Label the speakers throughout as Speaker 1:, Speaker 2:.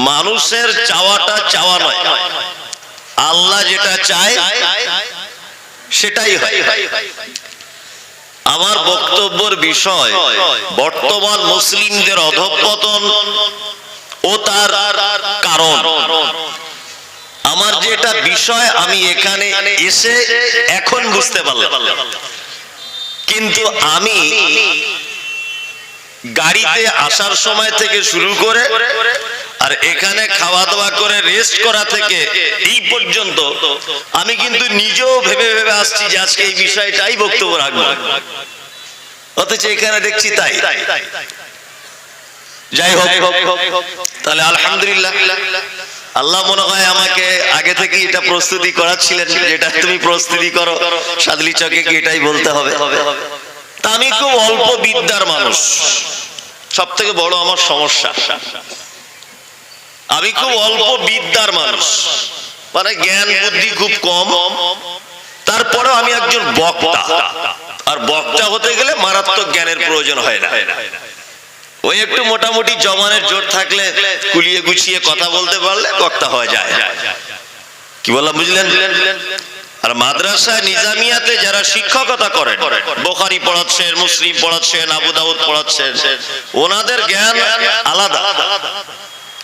Speaker 1: মানুষের চাওয়াটা চাওয়া নয়, আল্লাহ যেটা চায় সেটাই হয়। আমার বক্তব্যের বিষয় বর্তমান মুসলিমদের অধঃপতন ও তার কারণ। আমার যেটা বিষয় আমি এখানে এসে এখন বুঝতে পারলাম, কিন্তু আমি গাড়িতে আসার সময় থেকে শুরু করে আর এখানে খাওয়া দাওয়া করে রেস্ট করা থেকে এই পর্যন্ত আমি কিন্তু নিজেও ভেবে ভেবে আসছি যে আজকে এই বিষয়টাই বক্তব্য রাখবো, অথচ এখানে দেখছি তাই। যাই হোক, তাহলে আলহামদুলিল্লাহ, আল্লাহ মনে হয় আমাকে আগে থেকে এটা প্রস্তুতি করাচ্ছিলেন, যেটা তুমি প্রস্তুতি করো সাদলি চকে কি এটাই বলতে হবে। তা আমি খুব অল্প বিদ্যার মানুষ, সব থেকে বড় আমার সমস্যা আমি খুব অল্প বিদ্যার মানুষ, মানে জ্ঞান বুদ্ধি খুব কম। তারপরেও আমি একজন বক্তা, আর বক্তা হতে গেলে মারাত্মক জ্ঞানের প্রয়োজন হয় না। ওই একটু মোটামুটি জমানের জোর থাকলে কুলিয়ে গুছিয়ে কথা বলতে পারলে বক্তা হয়ে যায়। কি বললাম বুঝলেন? আর মাদ্রাসা নিজামিয়াতে যারা শিক্ষকতা করেন, বুখারী পড়াচ্ছেন, মুসলিম পড়াচ্ছেন, আবু দাউদ পড়াচ্ছেন, ওনাদের জ্ঞান আলাদা।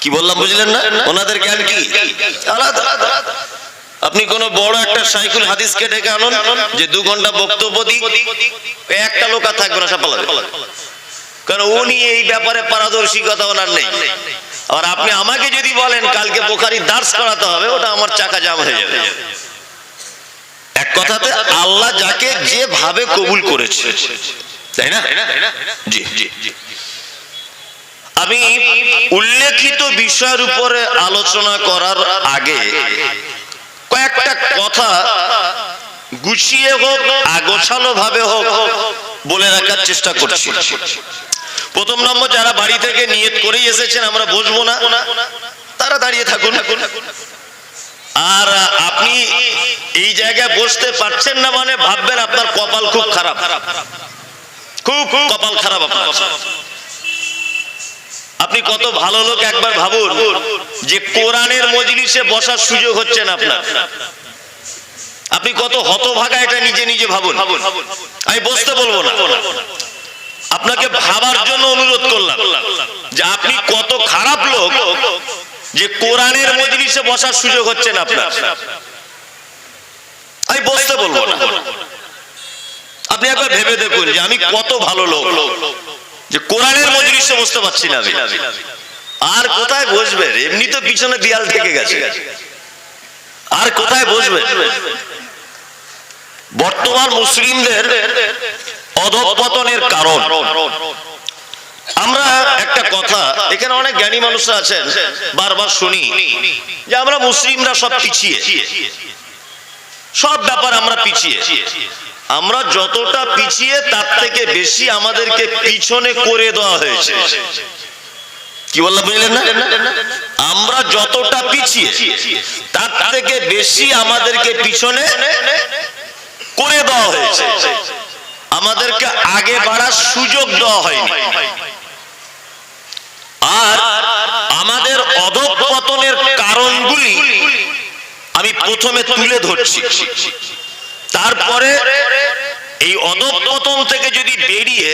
Speaker 1: কি বললাম বুঝলেন না? ওনাদের জ্ঞান কি আলাদা। আপনি কোন বড় একটা শাইখুল হাদিসকে ডেকে আনুন যে 2 ঘন্টা বক্তব্য দিই, একটা লোক আর থাকবে না, সব পালাবে। কারণ উনি এই ব্যাপারে পারদর্শিকতা ওনার নেই। আর আপনি আমাকে যদি বলেন কালকে বুখারী দার্স করাতে হবে, ওটা আমার চাকা জাম হয়ে যাবে। এক কথাতে আল্লাহ যাকে যেভাবে কবুল করেছে, তাই না? জি জি জি। আমি উল্লেখিত বিষয়ের উপরে আলোচনা করার আগে কয়েকটা কথা গুছিয়ে হোক, আগোছালো ভাবে হোক বলে রাখার চেষ্টা করছি। প্রথম নম্বর, যারা বাড়ি থেকে নিয়ত করেই এসেছেন আমরা বসবো না, তারা দাঁড়িয়ে থাকুন। আর আপনি এই জায়গায় বসতে পারছেন না মানে ভাববেন আপনার কপাল খুব খারাপ, খুব কপাল খারাপ আপনার। আপনি কত ভালো লোক একবার ভাবুন যে কোরআনের মজলিসে বসার সুযোগ হচ্ছে না আপনার। আপনি কত হতভাগা, এটা নিজে নিজে ভাবুন। আমি বসতে বলবো না, আপনাকে ভাবার জন্য অনুরোধ করলাম যে আপনি কত খারাপ লোক যে কোরআনের মজলিসে বসার সুযোগ হচ্ছে না আপনার। আমি বসতে বলবো না, আপনি একবার ভেবে দেখুন যে আমি কত ভালো লোক যে কোরআনের মজলিসে বসতে পারছি না আমি। আর কোথায় বসবেন? এমনি তো পিছনে দেয়াল থেকে গেছে, আর কোথায় বসবেন? বর্তমান মুসলিমদের অধঃপতনের কারণ আমরা একটা কথা, এখানে অনেক জ্ঞানী মানুষরা আছেন, বারবার শুনি যে আমরা মুসলিমরা সব পিছিয়ে, সব ব্যাপার আমরা পিছিয়ে। আমরা যতটা পিছিয়ে তার থেকে বেশি আমাদেরকে পিছনে করে দেওয়া হয়েছে। কি বললাম বুঝলেন না? আমরা যতটা পিছিয়ে তার থেকে বেশি আমাদেরকে পিছনে করে দেওয়া হয়েছে, আমাদেরকে আগে বাড়ার সুযোগ দেওয়া হয়নি। আর আমাদের অধঃপতনের কারণগুলি আমি প্রথমে তুলে ধরছি, তারপরে এই অধঃপতন থেকে যদি বেরিয়ে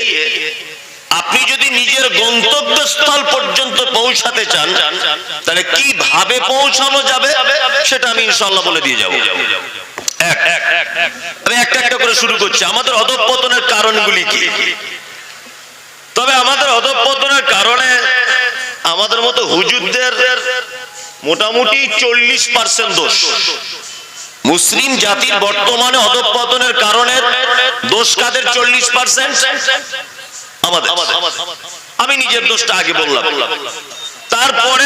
Speaker 1: আপনি যদি নিজের গন্তব্যস্থল পর্যন্ত পৌঁছাতে চান, তাহলে কিভাবে পৌঁছানো যাবে সেটা আমি ইনশাআল্লাহ বলে দিয়ে যাব। আমি একটা একটা করে শুরু করছি। আমাদের অধঃপতনের কারণগুলি কি? তবে আমাদের অধঃপতনের কারণে আমাদের মতো হুজুরদের মোটামুটি 40% দোষ। মুসলিম জাতির বর্তমানে অধঃপতনের কারণে দোষ কাদের? 40% আমাদের। আমি নিজের দোষটা আগে বললাম, তারপরে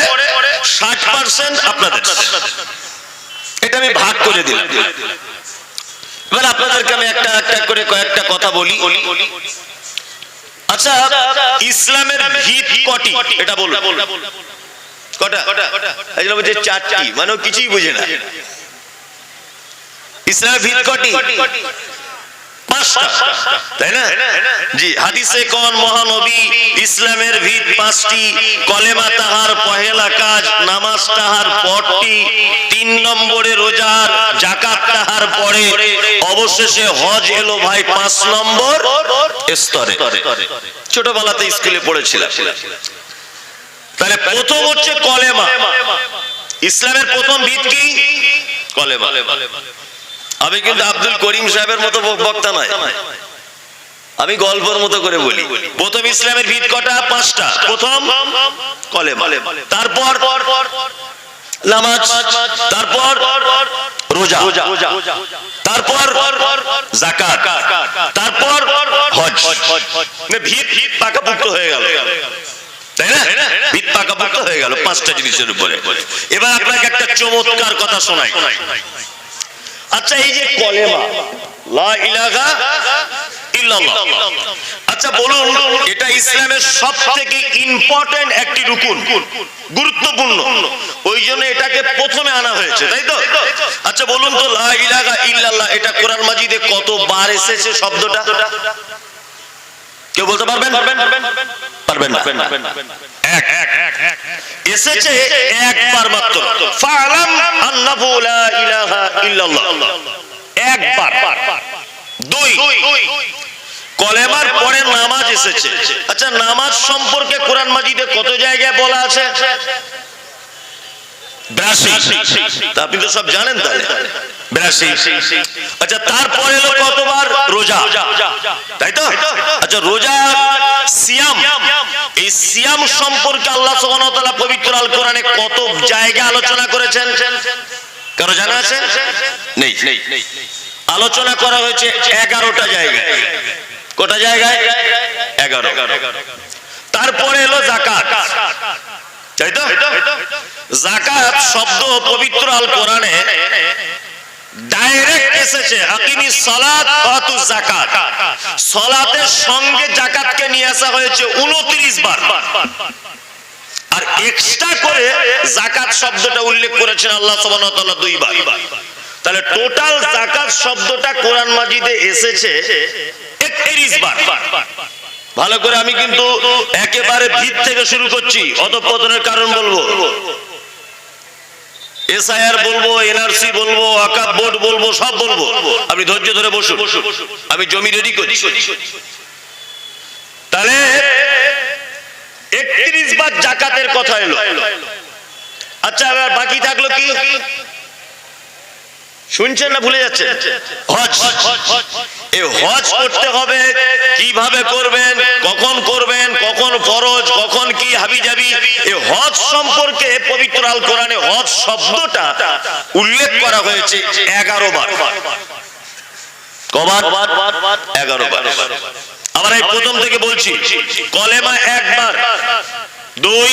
Speaker 1: 60% আপনাদের। এটা আমি ভাগ করে দিলাম। এবার আপনাদেরকে আমি একটা একটা করে কয়েকটা কথা বলি। আচ্ছা, ইসলামের ভিত কটি এটা বলুন। কটা? এই বলছে 4টি, মানে কিছুই বুঝে না। ইসলামের ভিত কটি? পাঁচটা, তাই না? জি, হাদিসে কোন মহানবী ইসলামের ভিত পাঁচটি, কলেমা তাহার পহেলা কাজ, নামাজ তাহার পরটি, 3 নম্বরে রোজার, যাকাত তাহার পরে, অবশেষে হজ এলো ভাই 5 নম্বর স্তরে। ছোটবেলাতে স্কুলে পড়েছিলাম। তাহলে প্রথম হচ্ছে কলেমা। ইসলামের প্রথম ভিত কি? কলেমা। আমি কিন্তু আব্দুল করিম সাহেবের মতো বক্তা নয়, আমি গল্পের মতো করে বলি। প্রথম ইসলামের ভিত কটা? 5টা। প্রথম কলেমা, তারপর নামাজ, তারপর রোজা, তারপর যাকাত, তারপর হজ। ভিত পাকাপোক্ত হয়ে গেল, তাই না? ভিত পাকাপোক্ত হয়ে গেল 5টা জিনিসের উপরে। এবার আপনাকে একটা চমৎকার কথা শোনাই। আচ্ছা, এই যে কলেমা লা ইলাহা ইল্লাল্লাহ, আচ্ছা বলুন, এটা ইসলামের সবথেকে ইম্পর্টেন্ট একটি রুকুন, গুরুত্বপূর্ণ, ওই জন্য এটাকে প্রথমে আনা হয়েছে, তাই তো? আচ্ছা বলুন তো, লা ইলাহা ইল্লাল্লাহ এটা কোরআন মাজিদে কতবার এসেছে শব্দটা? কেউ বলতে পারবেন? পারবেন না। এসেছে একবার মাত্র, ফাআলাম আন্নাহু লা ইলাহা ইল্লাল্লাহ, একবার। 2, কলেমার পরে নামাজ এসেছে। আচ্ছা, নামাজ সম্পর্কে কোরআন মাজিদে কত জায়গায় বলা আছে? 82। তা আপনি তো সব জানেন, তাহলে 82। আচ্ছা, তারপরে এলো কতবার? রোজা, তাই তো? আচ্ছা, রোজা, সিয়াম, এই সিয়াম সম্পর্কে আল্লাহ সুবহানাহু ওয়া তাআলা পবিত্র আল কোরআনে কত জায়গায় আলোচনা করেছেন? কারো জানা আছে? নেই। আলোচনা করা হয়েছে 11টা জায়গায়। কটা জায়গায়? 11। তারপরে এলো যাকাত, তাই তো? যাকাত শব্দ পবিত্র আল কোরআনে ডাইরেক্ট এসেছে, আকিমিস সালাত ওয়া আতুজ যাকাত। সালাতের সঙ্গে যাকাতকে নিয়ে আসা হয়েছে 29 বার, আর এক্সট্রা করে যাকাত শব্দটা উল্লেখ করেছেন আল্লাহ সুবহানাহু ওয়া তাআলা 2 বার। তাহলে টোটাল যাকাত শব্দটা কোরআন মাজিদে এসেছে 31 বার। ভালো করে আমি কিন্তু একেবারে ভিত থেকে শুরু করছি, অধঃপতনের কারণ বলবো, এসআইআর বলবো, এনআরসি বলবো, ওয়াকফ বোর্ড বলবো, সব বলবো। আপনি ধৈর্য ধরে বসুন, আমি জমি রেডি করছি। তাহলে 31 বার যাকাতের কথা এলো। আচ্ছা, এবার বাকি থাকলো কি? শুনছেন না ভুলে যাচ্ছেন? হজ। এই হজ করতে হবে, কিভাবে করবেন, কখন করবেন, কখন ফরজ, কখন কি হাবিজাবি, এই হজ সম্পর্কে পবিত্র আল কোরআনে হজ শব্দটা উল্লেখ করা হয়েছে 11 বার। কবার? 11 বার। আবার এই প্রথম থেকে বলছি, কলেমা 1 বার, 2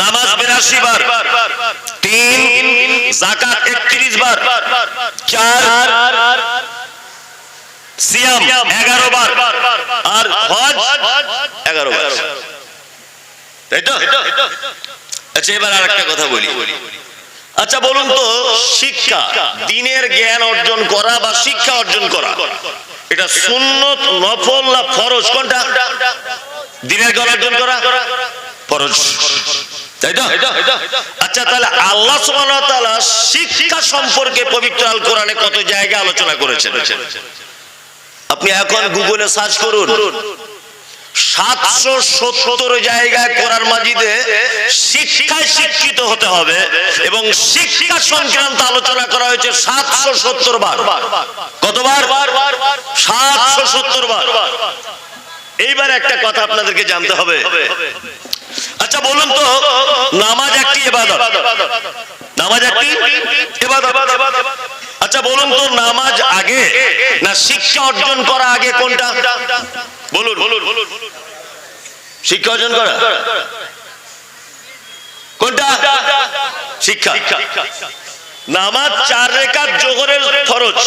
Speaker 1: নামাজ 82 বার, 3 যাকাত 31 বার, 4 সিয়াম 11 বার, আর হজ 11 বার, তাই তো? আচ্ছা, এবার আরেকটা কথা বলি। আচ্ছা বলুন তো, শিক্ষা, দিনের জ্ঞান অর্জন করা বা শিক্ষা অর্জন করা, এটা সুন্নত, নফল না ফরজ? কোনটা? দিনের জ্ঞান অর্জন করা ফরজ, তাই তো? আচ্ছা, তাহলে আল্লাহ সুবহানাহু ওয়া তাআলা শিক্ষা সম্পর্কে পবিত্র আল কোরআনে কত জায়গায় আলোচনা করেছেন? আপনি এখন গুগলে সার্চ করুন, 770 জায়গায় কোরআন মাজিদে শিক্ষায় শিক্ষিত হতে হবে এবং শিক্ষা সংক্রান্ত আলোচনা করা হয়েছে 770 বার। কতবার? 770 বার। এইবার একটা কথা আপনাদেরকে জানতে হবে। আচ্ছা বলুন তো, নামাজ একটি ইবাদত, নামাজ একটি ইবাদত। আচ্ছা বলুন তো, নামাজ আগে না শিক্ষা অর্জন করা আগে? কোনটা বলুন? শিক্ষা অর্জন করা কোনটা? শিক্ষা। নামাজ 4 রাকাত যোহরের ফরজ।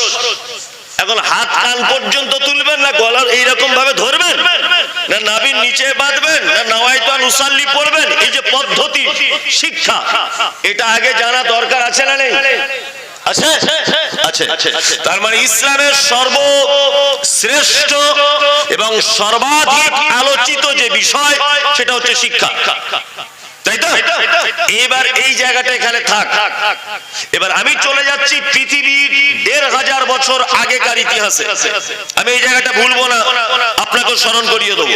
Speaker 1: এখন হাত কান পর্যন্ত তুলবেন না গলার এইরকম ভাবে ধরবেন, না নাভির নিচে বাঁধবেন, না নাওয়াইতু আন উসাল্লি পড়বেন, এই যে পদ্ধতি শিক্ষা, এটা আগে জানা দরকার আছে না নেই? আছে আছে। তার মানে ইসলামের সর্বশ্রেষ্ঠ এবং সর্বাধিক আলোচিত যে বিষয় সেটা হচ্ছে শিক্ষা, তাই তো? এবার এই জায়গাটা এখানে থাক। এবার আমি চলে যাচ্ছি পৃথিবীর ১৫০০ বছর আগেকার ইতিহাসে। আমি এই জায়গাটা ভুলবো না, আপনাকে স্মরণ করিয়ে দেবো।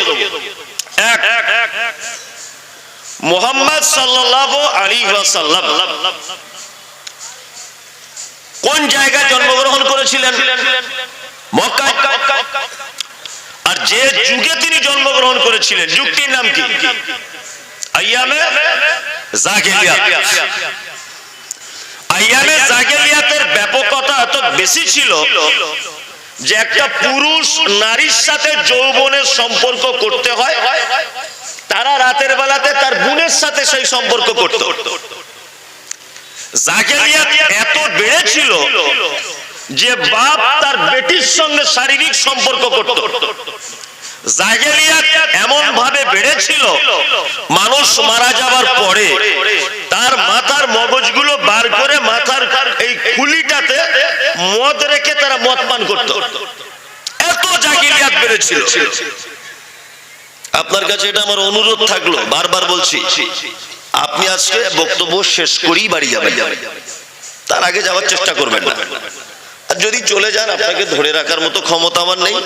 Speaker 1: মুহাম্মদ সাল্লাল্লাহু আলাইহি ওয়াসাল্লাম কোন জায়গায় জন্মগ্রহণ করেছিলেন? মক্কায়। আর যে যুগে তিনি জন্মগ্রহণ করেছিলেন যুগটির নাম কি? আইয়ামে জাহেলিয়াত। আইয়ামে জাহেলিয়াতের ব্যাপকতা এত বেশি ছিল যে একটা পুরুষ নারীর সাথে যৌবনের সম্পর্ক করতে হয়, তারা রাতের বেলাতে তার বোনের সাথে সেই সম্পর্ক করত। জাহেলিয়াত এত বেড়েছিল যে বাপ তার বেটির সঙ্গে শারীরিক সম্পর্ক করত। জাহেলিয়াত এমন ভাবে বেড়েছিল, মানুষ মারা যাওয়ার পরে তার মাথার মগজগুলো বার করে মাথার এই খুলিটাতে মদ রেখে তারা মদ পান করত। এত জাহেলিয়াত বেড়েছিল। আপনার কাছে এটা আমার অনুরোধ থাকলো, বারবার বলছি, আপনি আজকে বক্তব্য শেষ করেই বাড়ি যাবেন, তার আগে যাওয়ার চেষ্টা করবেন না। আর যদি চলে যান, আপনাকে ধরে রাখার মতো ক্ষমতা আমার নেই।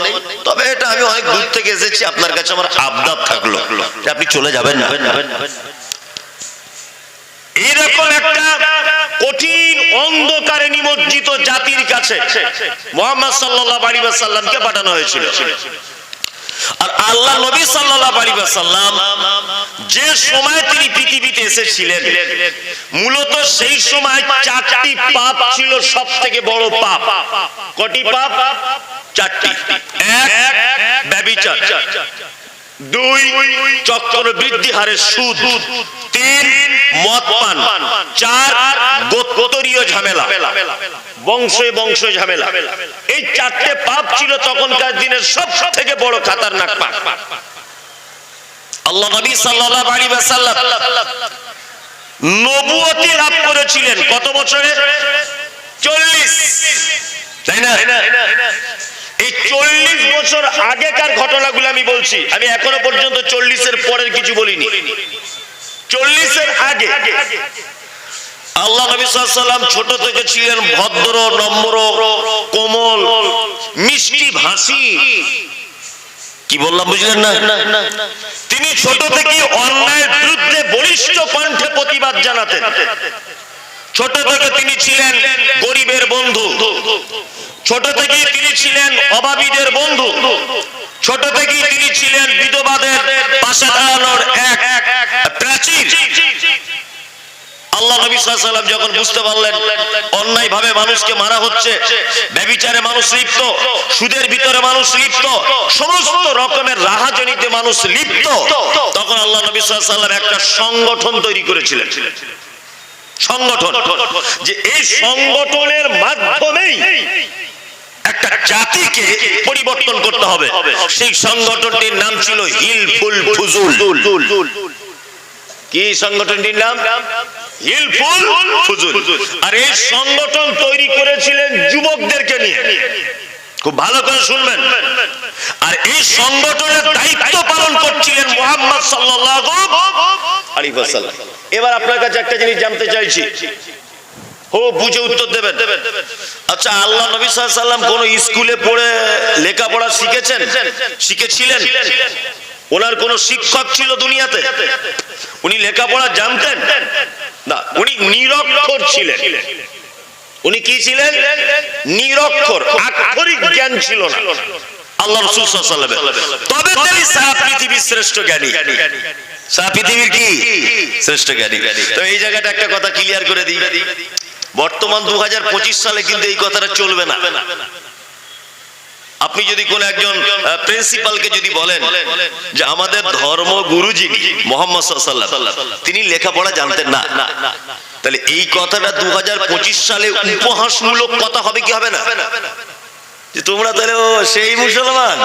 Speaker 1: তবে এটা আমি অনেক দূর থেকে এসেছি, আপনার কাছে আমার আবদার থাকলো যে আপনি চলে যাবেন না। এরকম একটা কঠিন অন্ধকারে নিমজ্জিত জাতির কাছে মুহাম্মদ সাল্লাল্লাহু আলাইহি ওয়াসাল্লামকে পাঠানো হয়েছিল। আর আল্লাহ নবী সাল্লাল্লাহু আলাইহি ওয়াসাল্লাম যে সময় তিনি পৃথিবীতে এসেছিলেন, মূলত সেই সময় 4টি পাপ ছিল সবথেকে বড় পাপ। কটি পাপ? 4টি। 1 ব্যভিচার, 2 চক্রবৃদ্ধি হারে সুদ, 3 মদ পান, 4 গোত্রীয় ঝামেলা, বংশে ঝামেলা। এই 4টে পাপ ছিল তখনকার দিনের সব থেকে বড় খতরনাক পাপ। আল্লাহ নবী সাল্লাল্লাহু আলাইহি ওয়াসাল্লাম নবুয়তি লাভ করেছিলেন কত বছরে? 40, তাই না? এই 40 বছর আগেকার ঘটনাগুলো আমি বলছি, আমি এখনো পর্যন্ত 40-এর পরের কিছু বলিনি। 40-এর আগে আল্লাহ নবী সাল্লাল্লাহু আলাইহি ওয়াসাল্লাম ছোট থেকে ছিলেন ভদ্র, নম্র, কোমল, মিষ্টি ভাষী। কি বললাম বুঝলেন না? তিনি ছোট থেকে অন্যায়ের বিরুদ্ধে বলিষ্ঠ কণ্ঠে প্রতিবাদ জানাতেন। ছোট থেকে তিনি ছিলেন গরিবের বন্ধু, ছোট থেকে তিনি ছিলেন অভাবীদের বন্ধু, ছোট থেকে তিনি ছিলেন বিধবাদের পাশে দাঁড়ানোর এক প্রাচীর। আল্লাহ নবী সাল্লাল্লাহু আলাইহি ওয়াসাল্লাম যখন বুঝতে পারলেন অন্যায় ভাবে মানুষকে মারা হচ্ছে, ব্যভিচারে মানুষ লিপ্ত, সুদের ভিতরে মানুষ লিপ্ত, সমস্ত রকমের রাহাজানিতে মানুষ লিপ্ত, তখন আল্লাহ নবী সাল্লাল্লাহু আলাইহি ওয়াসাল্লাম একটা সংগঠন তৈরি করেছিলেন। সংগঠন, যে এই সংগঠনের মাধ্যমেই একটা জাতিকে পরিবর্তন করতে হবে। সেই সংগঠনটির নাম ছিল হিলফুল ফুজুল। কি সংগঠনটির নাম? হিলফুল ফুজুল। আর এই সংগঠন তৈরি করেছিলেন যুবকদেরকে নিয়ে। খুব ভালো করে শুনবেন। আর এই সংগঠনের দায়িত্ব পালন করছিলেন মুহাম্মদ সাল্লাল্লাহু আলাইহি ওয়াসাল্লাম। এবার আপনার কাছে একটা জিনিস জানতে চাইছি, ও বুঝে উত্তর দেবেন। আচ্ছা, আল্লাহ নবী সাল্লাল্লাহু আলাইহি ওয়াসাল্লাম কোন স্কুলে পড়ে লেখাপড়া শিখেছিলেন? ওনার কোন শিক্ষক ছিল দুনিয়াতে? উনি লেখাপড়া জানতেন না, উনি নিরক্ষর ছিলেন। উনি কি ছিলেন? নিরক্ষর, আক্ষরিক জ্ঞান ছিল না আল্লাহ রাসূল সাল্লাল্লাহু আলাইহি ওয়াসাল্লাম। তবে তিনি সারা পৃথিবীর শ্রেষ্ঠ জ্ঞানী, সারা পৃথিবীর কি শ্রেষ্ঠ জ্ঞানী। তো এই জায়গাটা একটা কথা ক্লিয়ার করে দিই, বর্তমান 2025 সালে কিন্তু এই কথাটা চলবে না। আপনি যদি কোন একজন প্রিন্সিপালকে যদি বলেন যে আমাদের ধর্ম গুরু যিনি মুহাম্মদ সাল্লাল্লাহু আলাইহি ওয়াসাল্লাম তিনি লেখাপড়া জানতেন না, তাহলে এই কথাটা 2025 সালে উপহাসমূলক কথা হবে কি হবে না? যে তোমরা তাহলে সেই মুসলমান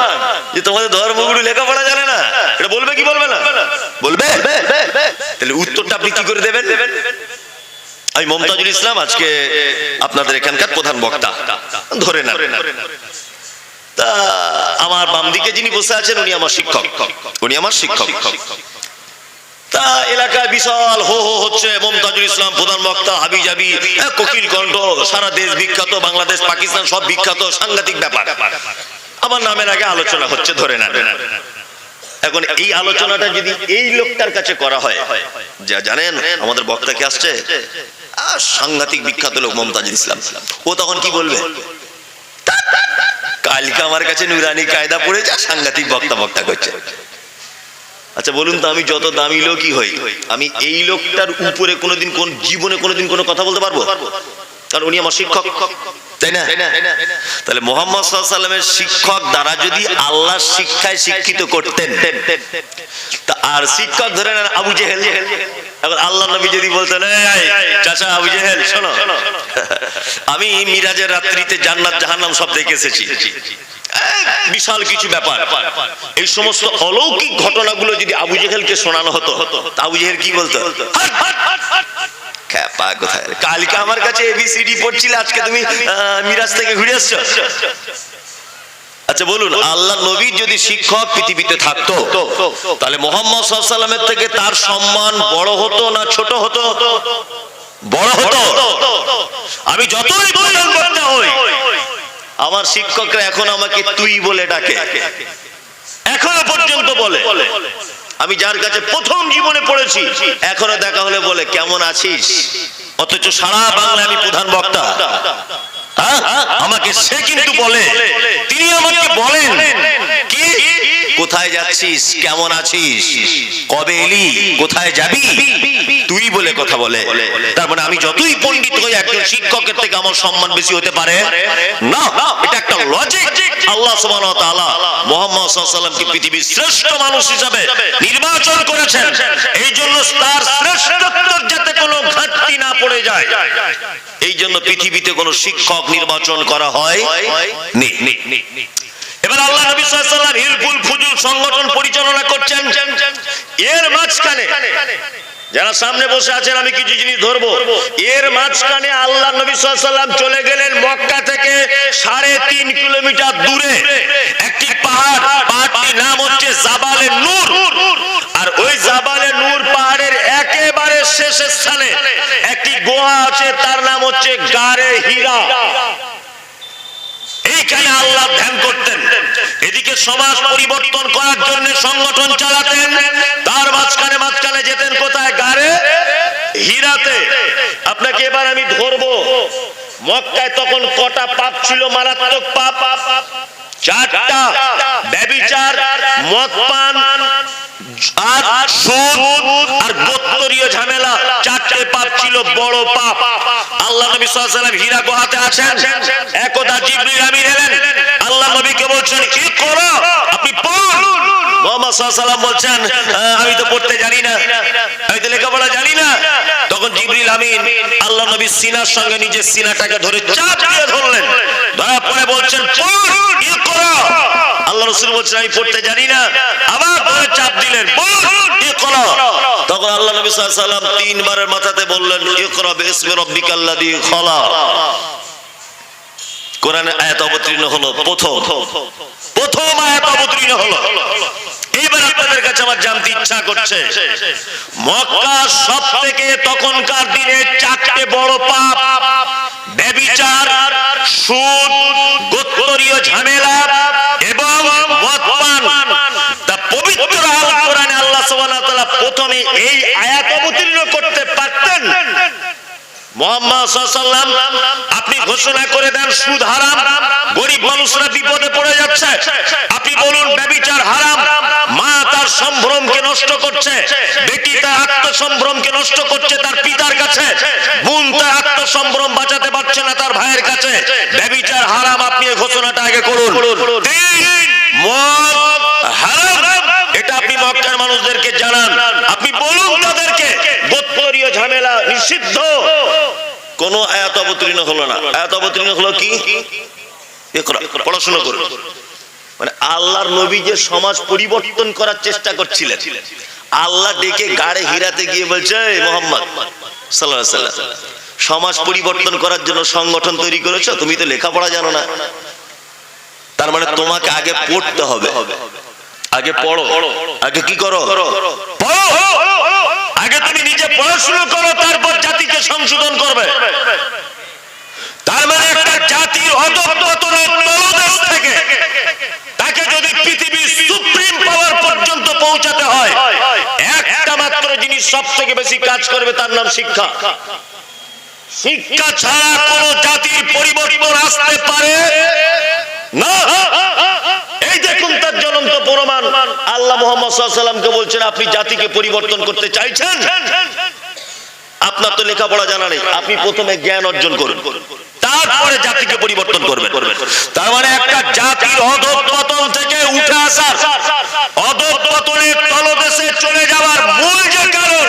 Speaker 1: যে তোমাদের ধর্মগুরু লেখাপড়া জানে না, এটা বলবে কি বলবে না? বলবে। তাহলে উত্তরটা আপনি কি করে দেবেন? আমি মমতাজুল ইসলাম, আজকে আপনাদের এখানকার প্রধান বক্তা ধরে না। তা আমার বাম দিকে যিনি বসে আছেন উনি আমার শিক্ষক, তা এলাকায় বিশাল হো হো হচ্ছে, মমতাজুল ইসলাম প্রধান বক্তা, হাবি জাবি, কোকিল কণ্ঠ, সারা দেশ বিখ্যাত, বাংলাদেশ পাকিস্তান সব বিখ্যাত, সাংঘাতিক ব্যাপার। আমার নামের আগে আলোচনা হচ্ছে, ধরে না। এখন এই আলোচনাটা যদি এই লোকটার কাছে করা হয়, যা জানেন আমাদের বক্তা কে আসছে, সাংঘাতিক বিখ্যাত লোক মমতাজুল ইসলাম, ও তখন কি বলবে? কালকে আমার কাছে নুরানি কায়দা পড়ে যা সাংঘাতিক বক্তা করছে। আচ্ছা বলুন তো, আমি যত দামি লোকই হই, আমি এই লোকটার উপরে জীবনে কোনোদিন কোনো কথা বলতে পারবো? কারণ উনি আমার শিক্ষক, তাই না? তাহলে মুহাম্মদ সাল্লাল্লাহু আলাইহি ওয়াসাল্লামের শিক্ষক দ্বারা যদি আল্লাহর শিক্ষায় শিক্ষিত করতেন, তা আর শিক্ষক ধরে নেন আবু জেহেল। এখন আল্লাহ নবী যদি বলতেন, চাচা আবু জেহেল শোনো, আমি মিরাজের রাত্রিতে জান্নাত জাহান্নাম সব দেখে এসেছি, বিশাল কিছু ব্যাপার, এই সমস্ত অলৌকিক ঘটনাগুলো যদি আবু জেহেলকে শোনানো হতো, আবু জেহেল কি বলতো? কালকে আমার কাছে এবিসিডি পড়ছিলে, আজকে তুমি মিরাজ থেকে ঘুরে আসছো। আচ্ছা বলুন, আল্লাহ নবী যদি শিক্ষক পৃথিবীতে থাকতো, তাহলে মুহাম্মদ সাল্লাল্লাহু আলাইহি ওয়াসাল্লামের থেকে তার সম্মান বড় হতো না ছোট হতো? বড় হতো। আমি যতই বললাম বলতে হই, আমার শিক্ষকরা এখন আমাকে তুই বলে ডাকে, এখনো পর্যন্ত বলে। আমি যার কাছে প্রথম জীবনে পড়েছি, এখনো দেখা হলে বলে কেমন আছিস, অথচ সারা বাংলায় আমি প্রধান বক্তা। আমাকে সে কিন্তু বলে, তিনি আমাকে বলেন কি, কোথায় যাচ্ছিস, কেমন আছিস, কবে এলি, কোথায় যাবি, তুই বলে কথা বলে। তার মানে আমি যতই পণ্ডিত হই, একজন শিক্ষকের থেকে আমার সম্মান বেশি হতে পারে না। এটা একটা লজিক। আল্লাহ সুবহানাহু ওয়া তাআলা মুহাম্মদ সাল্লাল্লাহু আলাইহি ওয়াসাল্লামকে পৃথিবীর শ্রেষ্ঠ মানুষ হিসেবে নির্বাচন করেছেন, এই জন্য তার শ্রেষ্ঠত্বের যাতে কোনো ঘাটতি না পড়ে যায়, এই জন্য পৃথিবীতে কোনো শিক্ষক নির্বাচন করা হয় নি। এবার আল্লাহ নবী সাল্লাল্লাহু আলাইহি ওয়াসাল্লাম হিলফুল ফুজুল সংগঠন পরিচালনা করছেন। এর মাঝখানে যারা সামনে বসে আছেন, আমি কিছু জিনিস ধরবো। এর মাঝখানে আল্লাহ নবী সাল্লাল্লাহু আলাইহি ওয়াসাল্লাম চলে গেলেন মক্কা থেকে 3.5 কিলোমিটার দূরে একটি পাহাড়টির নাম হচ্ছে জাবালে নূর। আর ওই জাবালে নূর পাহাড়ের একেবারে শেষের স্থানে একটি গুহা আছে, তার নাম হচ্ছে গারে হীরা। এইখানে আল্লাহ ধ্যান করতেন, এদিকে সমাজ পরিবর্তন করার জন্য সংগঠন চালাতেন, তার মাঝখানে যেতেন কোথায়? গারে হীরাতে। আপনাকে এবার আমি ধরবো, মক্কায় তখন কটা পাপ ছিল, মারাত্মক পাপ? 4টা। ব্যভিচার, মদ পান, আর সুদ আর গোত্রীয় ঝামেলা, 4টে পাপ ছিল, বড় পাপ। আল্লাহ নবী সাল্লাল্লাহু আলাইহি ওয়াসাল্লাম হীরা গুহাতে আছেন। একদা জিবরিল আমিন এলেন, আল্লাহ নবীকে বলছেন কি করো, আপনি পড়ুন। মুহাম্মদ সাল্লাল্লাহু আলাইহি ওয়াসাল্লাম বলছেন আমি তো পড়তে জানি না, আমি তো লেখাপড়া জানি না। তখন জিবরিল আমিন আল্লাহ নবীর সিনার সঙ্গে নিজের সিনাটাকে ধরে চাপ দিয়ে ধরলেন, ধরার পরে বলছেন পড়ুন, কি করো। আল্লাহ রাসূল বলছেন আমি পড়তে জানি না, আবার ধরে চাপ দিলেন, পড়ুন, কি করো। তখন আল্লাহ নবী সাল্লাল্লাহু আলাইহি ওয়াসাল্লাম 3 বারের মাথাতে বললেন ইকরা বিসমি রাব্বিকাল্লাযী খালাক। কোরআনের আয়াত অবতীর্ণ হলো, প্রথম আয়াত অবতীর্ণ হলো। এবার আপনাদের কাছে আমার জানতে ইচ্ছা করছে, মক্কা সবথেকে তখনকার দিনে 4টে বড় পাপ, ব্যভিচার, সুদ, গোত্রীয় ঝামেলা এবং মদ পান। তা পবিত্র আল কোরআনে আল্লাহ সুবহানাহু ওয়া তাআলা প্রথমে এই আয়াত অবতীর্ণ করতে পারতেন। মুহাম্মদ সাল্লাল্লাহু আলাইহি ওয়াসাল্লাম আপনি ঘোষণা করে দেন সুদ হারাম, গরিব মানুষরা বিপদে পড়ে যাচ্ছে। আপনি বলুন ব্যভিচার হারাম, মা তার সম্ভ্রমকে নষ্ট করছে, বেটি তার আত্মসম্ভ্রমকে নষ্ট করছে তার পিতার কাছে, বোন তার আত্মসম্ভ্রম বাঁচাতে পারছে না তার ভাইয়ের কাছে, ব্যভিচার হারাম। আপনি এই ঘোষণাটা আগে করুন। 3 মদ হারাম, এটা আপনি মক্কার মানুষদেরকে জানান। আপনি বলুন তাদেরকে গোত্রীয় ঝামেলা নিষিদ্ধ। কোন আয়াত অবতীর্ণ হলো না। আয়াত অবতীর্ণ হলো কি? ইকরা, পড়াশোনা করুন। মানে আল্লাহর নবী যে সমাজ পরিবর্তন করার চেষ্টা করছিলেন, আল্লাহ ডেকে গাড়ে হীরাতে গিয়ে বলছে মুহাম্মদ সাল্লাল্লাহু আলাইহি ওয়াসাল্লাম সমাজ পরিবর্তন করার জন্য সংগঠন তৈরি করেছো, তুমি তো লেখাপড়া জানো না। তার মানে তোমাকে আগে পড়তে হবে, আগে পড়ো, আগে কি করো, পড়ো, আগে তুমি নিজে পড়াশোনা করো, তারপর জাতিকে সংশোধন করবে। তার মানে একটা জাতির অধঃপতনের তলদেশ থেকে তাকে যদি পৃথিবীর সুপ্রিম পাওয়ার পর্যন্ত পৌঁছাতে হয়, একটা মাত্র জিনিস সব থেকে বেশি কাজ করবে, তার নাম শিক্ষা। শিক্ষা ছাড়া কোন জাতির পরিবর্তন আসতে পারে না। এই দেখুন তার জ্বলন্ত প্রমাণ। আল্লাহ মুহাম্মদ সাল্লাল্লাহু আলাইহি ওয়াসাল্লামকে বলছেন, আপনি জাতিকে পরিবর্তন করতে চাইছেন, আপনার তো লেখাপড়া জানা নেই, আপনি প্রথমে জ্ঞান অর্জন করুন, তারপরে জাতিকে পরিবর্তন করবেন। তার মানে একটা জাতির অধঃপতন থেকে উঠে আসার, অধঃপতনের তলদেশে চলে যাওয়ার মূল যে কারণ,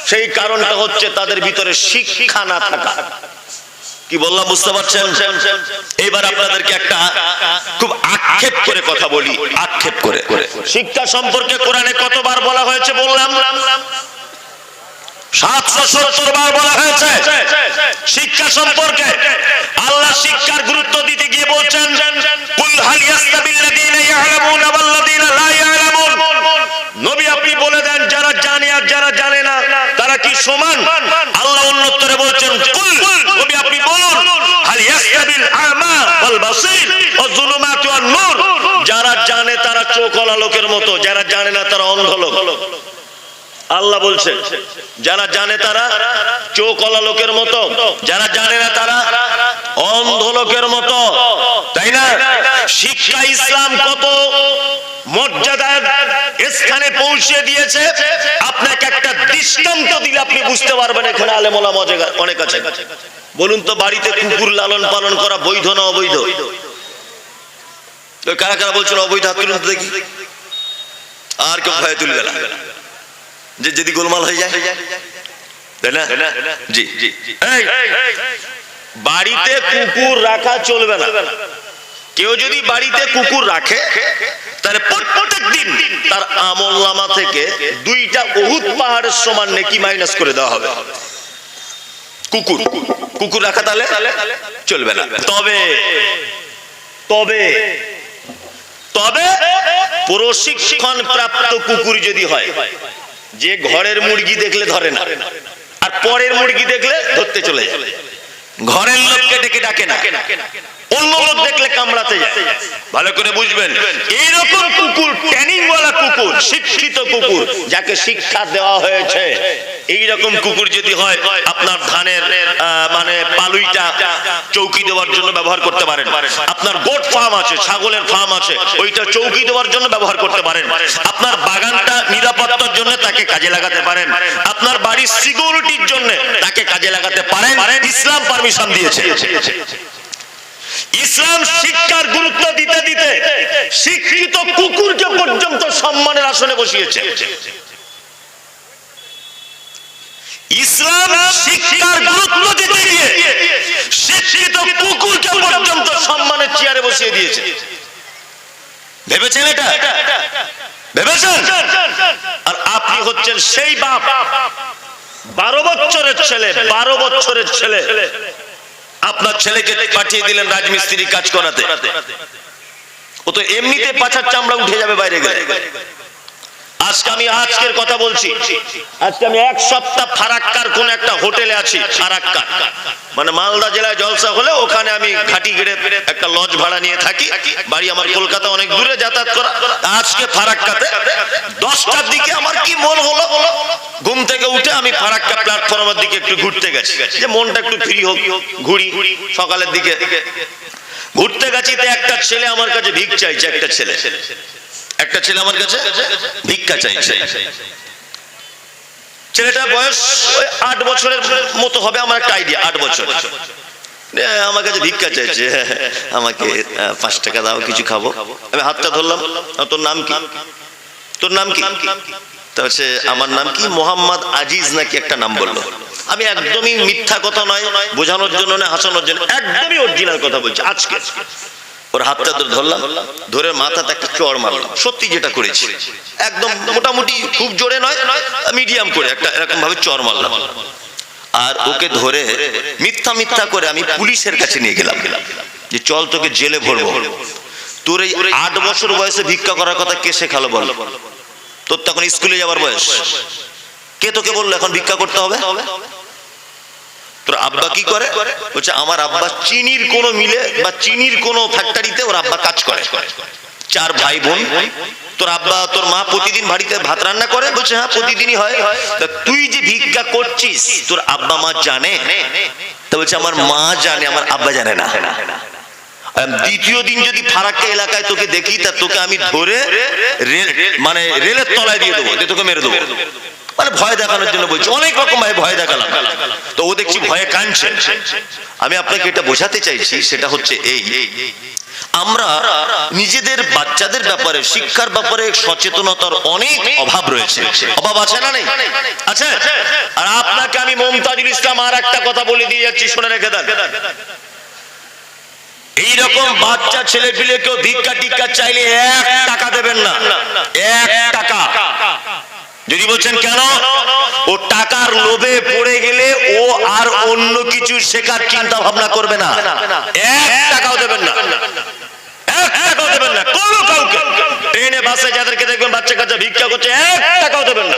Speaker 1: সেই কারণটা হচ্ছে তাদের ভিতরে শিক্ষা না থাকা। কি বললাম বুঝতে পারছেন? এবার আপনাদেরকে একটা খুব আক্ষেপ করে কথা বলি, আক্ষেপ করে। শিক্ষা সম্পর্কে কোরআনে কতবার বলা হয়েছে বললাম? 770 বার বলা হয়েছে শিক্ষা সম্পর্কে। আল্লাহ শিক্ষার গুরুত্ব দিতে গিয়ে বলছেন, কুল হাল ইয়াস্তাবিল্লাযীনা ইয়ালামুনা ওয়াল্লাযীনা লা ইয়ালামুন। নবী আপনি বলে দেন, যারা জানে আর যারা জানে না তারা কি সমান? আল্লাহ অন্যত্তরে বলছেন, কুল, নবী আপনি বলুন, হাল ইয়াস্তাবিল আমা ওয়াল বাসীর ওয়াজ যুলুমাতু ওয়ান নূর। যারা জানে তারা চোখওয়ালা লোকের মতো, যারা জানে না তারা অন্ধ লোক। আল্লাহ বলছেন, যারা জানে তারা চোখওয়ালা লোকের মতো, যারা জানে না তারা অন্ধ লোকের মতো, তাই না? শিক্ষা ইসলাম কত মর্যাদার স্থানে পৌঁছে দিয়েছে, আপনাকে একটা দৃষ্টান্ত দিলে আপনি বুঝতে পারবেন এখানে আলেম ওলামা অনেক আছে। বলুন তো, বাড়িতে কুকুর লালন পালন করা বৈধ না অবৈধ? কারা কারা বলছেন অবৈধ? হাত তুলুন তো দেখি। আর কেউ ভয়ে তুলবে না, যে যদি গোলমাল হয়ে যায়, তাই না? জি জি। বাড়িতে কুকুর রাখা চলবে না। কেউ যদি বাড়িতে কুকুর রাখে, তাহলে প্রত্যেক দিন তার আমলনামা থেকে 2টা উহুদ পাহাড়ের সমান নেকি মাইনাস করে দেওয়া হবে। কুকুর রাখা তাহলে চলবে না। তবে তবে তবে প্রশিক্ষণ প্রাপ্ত কুকুর যদি হয়, যে ঘরের মুরগি দেখলে ধরে না, আর পরের মুরগি দেখলে ধরতে চলে যায়, ঘরের লোককে ডেকে ডাকে না, অন্য লোক দেখলে কামড়াতে যায়। ভালো করে বুঝবেন, এইরকম কুকুর, ট্রেনিং ওয়ালা কুকুর, শিক্ষিত কুকুর, যাকে শিক্ষা দেওয়া হয়েছে, এইরকম কুকুর যদি হয়, আপনার ধানের মানে পালুইটা চৌকি দেওয়ার জন্য ব্যবহার করতে পারেন। আপনার গোট ফার্ম আছে, ছাগলের ফার্ম আছে, ওইটা চৌকি দেওয়ার জন্য ব্যবহার করতে পারেন। আপনার বাগানটা নিরাপত্তার জন্য তাকে কাজে লাগাতে পারেন। আপনার বাড়ির সিকিউরিটির জন্য তাকে কাজে লাগাতে পারেন। ইসলাম পারমিশন দিয়েছে। ইসলাম শিক্ষার গুরুত্ব দিতে দিতে শিক্ষিত কুকুরকে পর্যন্ত সম্মানের আসনে বসিয়েছে। ইসলাম শিক্ষার গুরুত্ব দিতে গিয়ে শিক্ষিত কুকুরকে পর্যন্ত সম্মানের চেয়ারে বসিয়ে দিয়েছে। ভেবেছেন এটা? ভেবেছেন? আর আপনি হচ্ছেন সেই বাপ, 12 বছরের ছেলে, 12 বছরের ছেলে, আপনার ছেলেকে পাঠিয়ে দিলেন রাজমিস্ত্রি কাজ করাতে। ও তো এমনিতে পাছার চামড়া উঠে যাবে বাইরে গেলে। আজকে আমি আজকের কথা বলছি, আজকে আমি 1 সপ্তাহ ফারাক্কার কোন একটা হোটেলে আছি। ফারাক্কা মানে মালদা জেলায় জলসা হলে ওখানে আমি ঘাটি গেড়ে একটা লজ ভাড়া নিয়ে থাকি। বাড়ি আমার কলকাতা, অনেক দূরে যাতায়াত করা। আজকে ফারাক্কাতে 10টার দিকে আমার কি মন হলো, ঘুম থেকে উঠে আমি ফারাক্কা প্ল্যাটফর্মের দিকে একটু ঘুরতে গেছি, যে মনটা একটু ফ্রি হোক, ঘুরি। সকালের দিকে ঘুরতে গেছি, তো একটা ছেলে আমার কাছে ভিক চাইছে। একটা ছেলে আমার কাছে ভিক্ষা চাইছে। ছেলেটার বয়স 8 বছরের মতো হবে, আমার একটা আইডিয়া, 8 বছর। আমার কাছে ভিক্ষা চাইছে, আমাকে 5 টাকা দাও, কিছু খাবো। আমি হাতটা ধরলাম, তোর নাম কি? তোর নাম কি? তাহলে আমার নাম কি, মোহাম্মদ আজিজ নাকি একটা নাম বললো। আমি একদমই মিথ্যা কথা নয়, বোঝানোর জন্য না হাসানোর জন্য, একদমই অরিজিনাল কথা বলছি। আজকে ওর হাতটা ধরলাম, ধরে মাথাতে একটা চড় মারলাম। সত্যি যেটা করেছি, একদম মোটামুটি খুব জোরে নয়, মিডিয়াম করে একটা এরকম ভাবে চড় মারলাম। আর ওকে ধরে মিথ্যা মিথ্যা করে আমি পুলিশের কাছে নিয়ে গেলাম যে চল তোকে জেলে ভরবো। তোর এই 8 বছর বয়সে ভিক্ষা করার কথা কে শেখালো বল? তোর তখন স্কুলে যাবার বয়স। কে তোকে বললো এখন ভিক্ষা করতে হবে? তোর আব্বা কি করে? বলছে আমার আব্বা চিনির কোন মিলে বা চিনির কোন ফ্যাক্টরিতে ওর আব্বা কাজ করে। 4 ভাই বোন। তোর আব্বা তোর মা প্রতিদিন বাড়িতে ভাত রান্না করে? বলছে হ্যাঁ প্রতিদিনই হয়। তা তুই যে ভিক্ষা করছিস তোর আব্বা মা জানে? তা বলছে আমার মা জানে, আমার আব্বা জানে না। দ্বিতীয় দিন যদি ফারাক্কা এলাকায় তোকে দেখি তা তোকে আমি ধরে মানে রেলের তলায় দিয়ে দেবো, তোকে মেরে দেবো। মানে ভয় দেখানোর জন্য বলছি, অনেক রকম ভাবে ভয় দেখালাম। তো ও দেখছি ভয়ে কাঁদছে। আমি আপনাকে এটা বোঝাতে চাইছি সেটা হচ্ছে এই, আমরা নিজেদের বাচ্চাদের ব্যাপারে শিক্ষার ব্যাপারে সচেতনতার অনেক অভাব রয়েছে। অভাব আছে না নেই? আছে। আর আপনাকে আমি মমতাজুল ইসলাম আর একটা কথা বলে দিয়ে যাচ্ছি, শুনে রেখে দেন। এইরকম বাচ্চা ছেলে পিলে কেউ ভিক্ষা টিক্ষা চাইলে 1 টাকা দেবেন না। 1 টাকা। যদি বলছেন কেন? ও টাকার লোভে পড়ে গেলে ও আর অন্য কিছু শেখার চিন্তা ভাবনা করবে না। 1 টাকাও দেবেন না। 1 টাকাও দেবেন না কোনো কাউকে। ট্রেনে বাসে যাদেরকে দেখবেন বাচ্চা কাচ্চা ভিক্ষা করছে 1 টাকাও দেবেন না।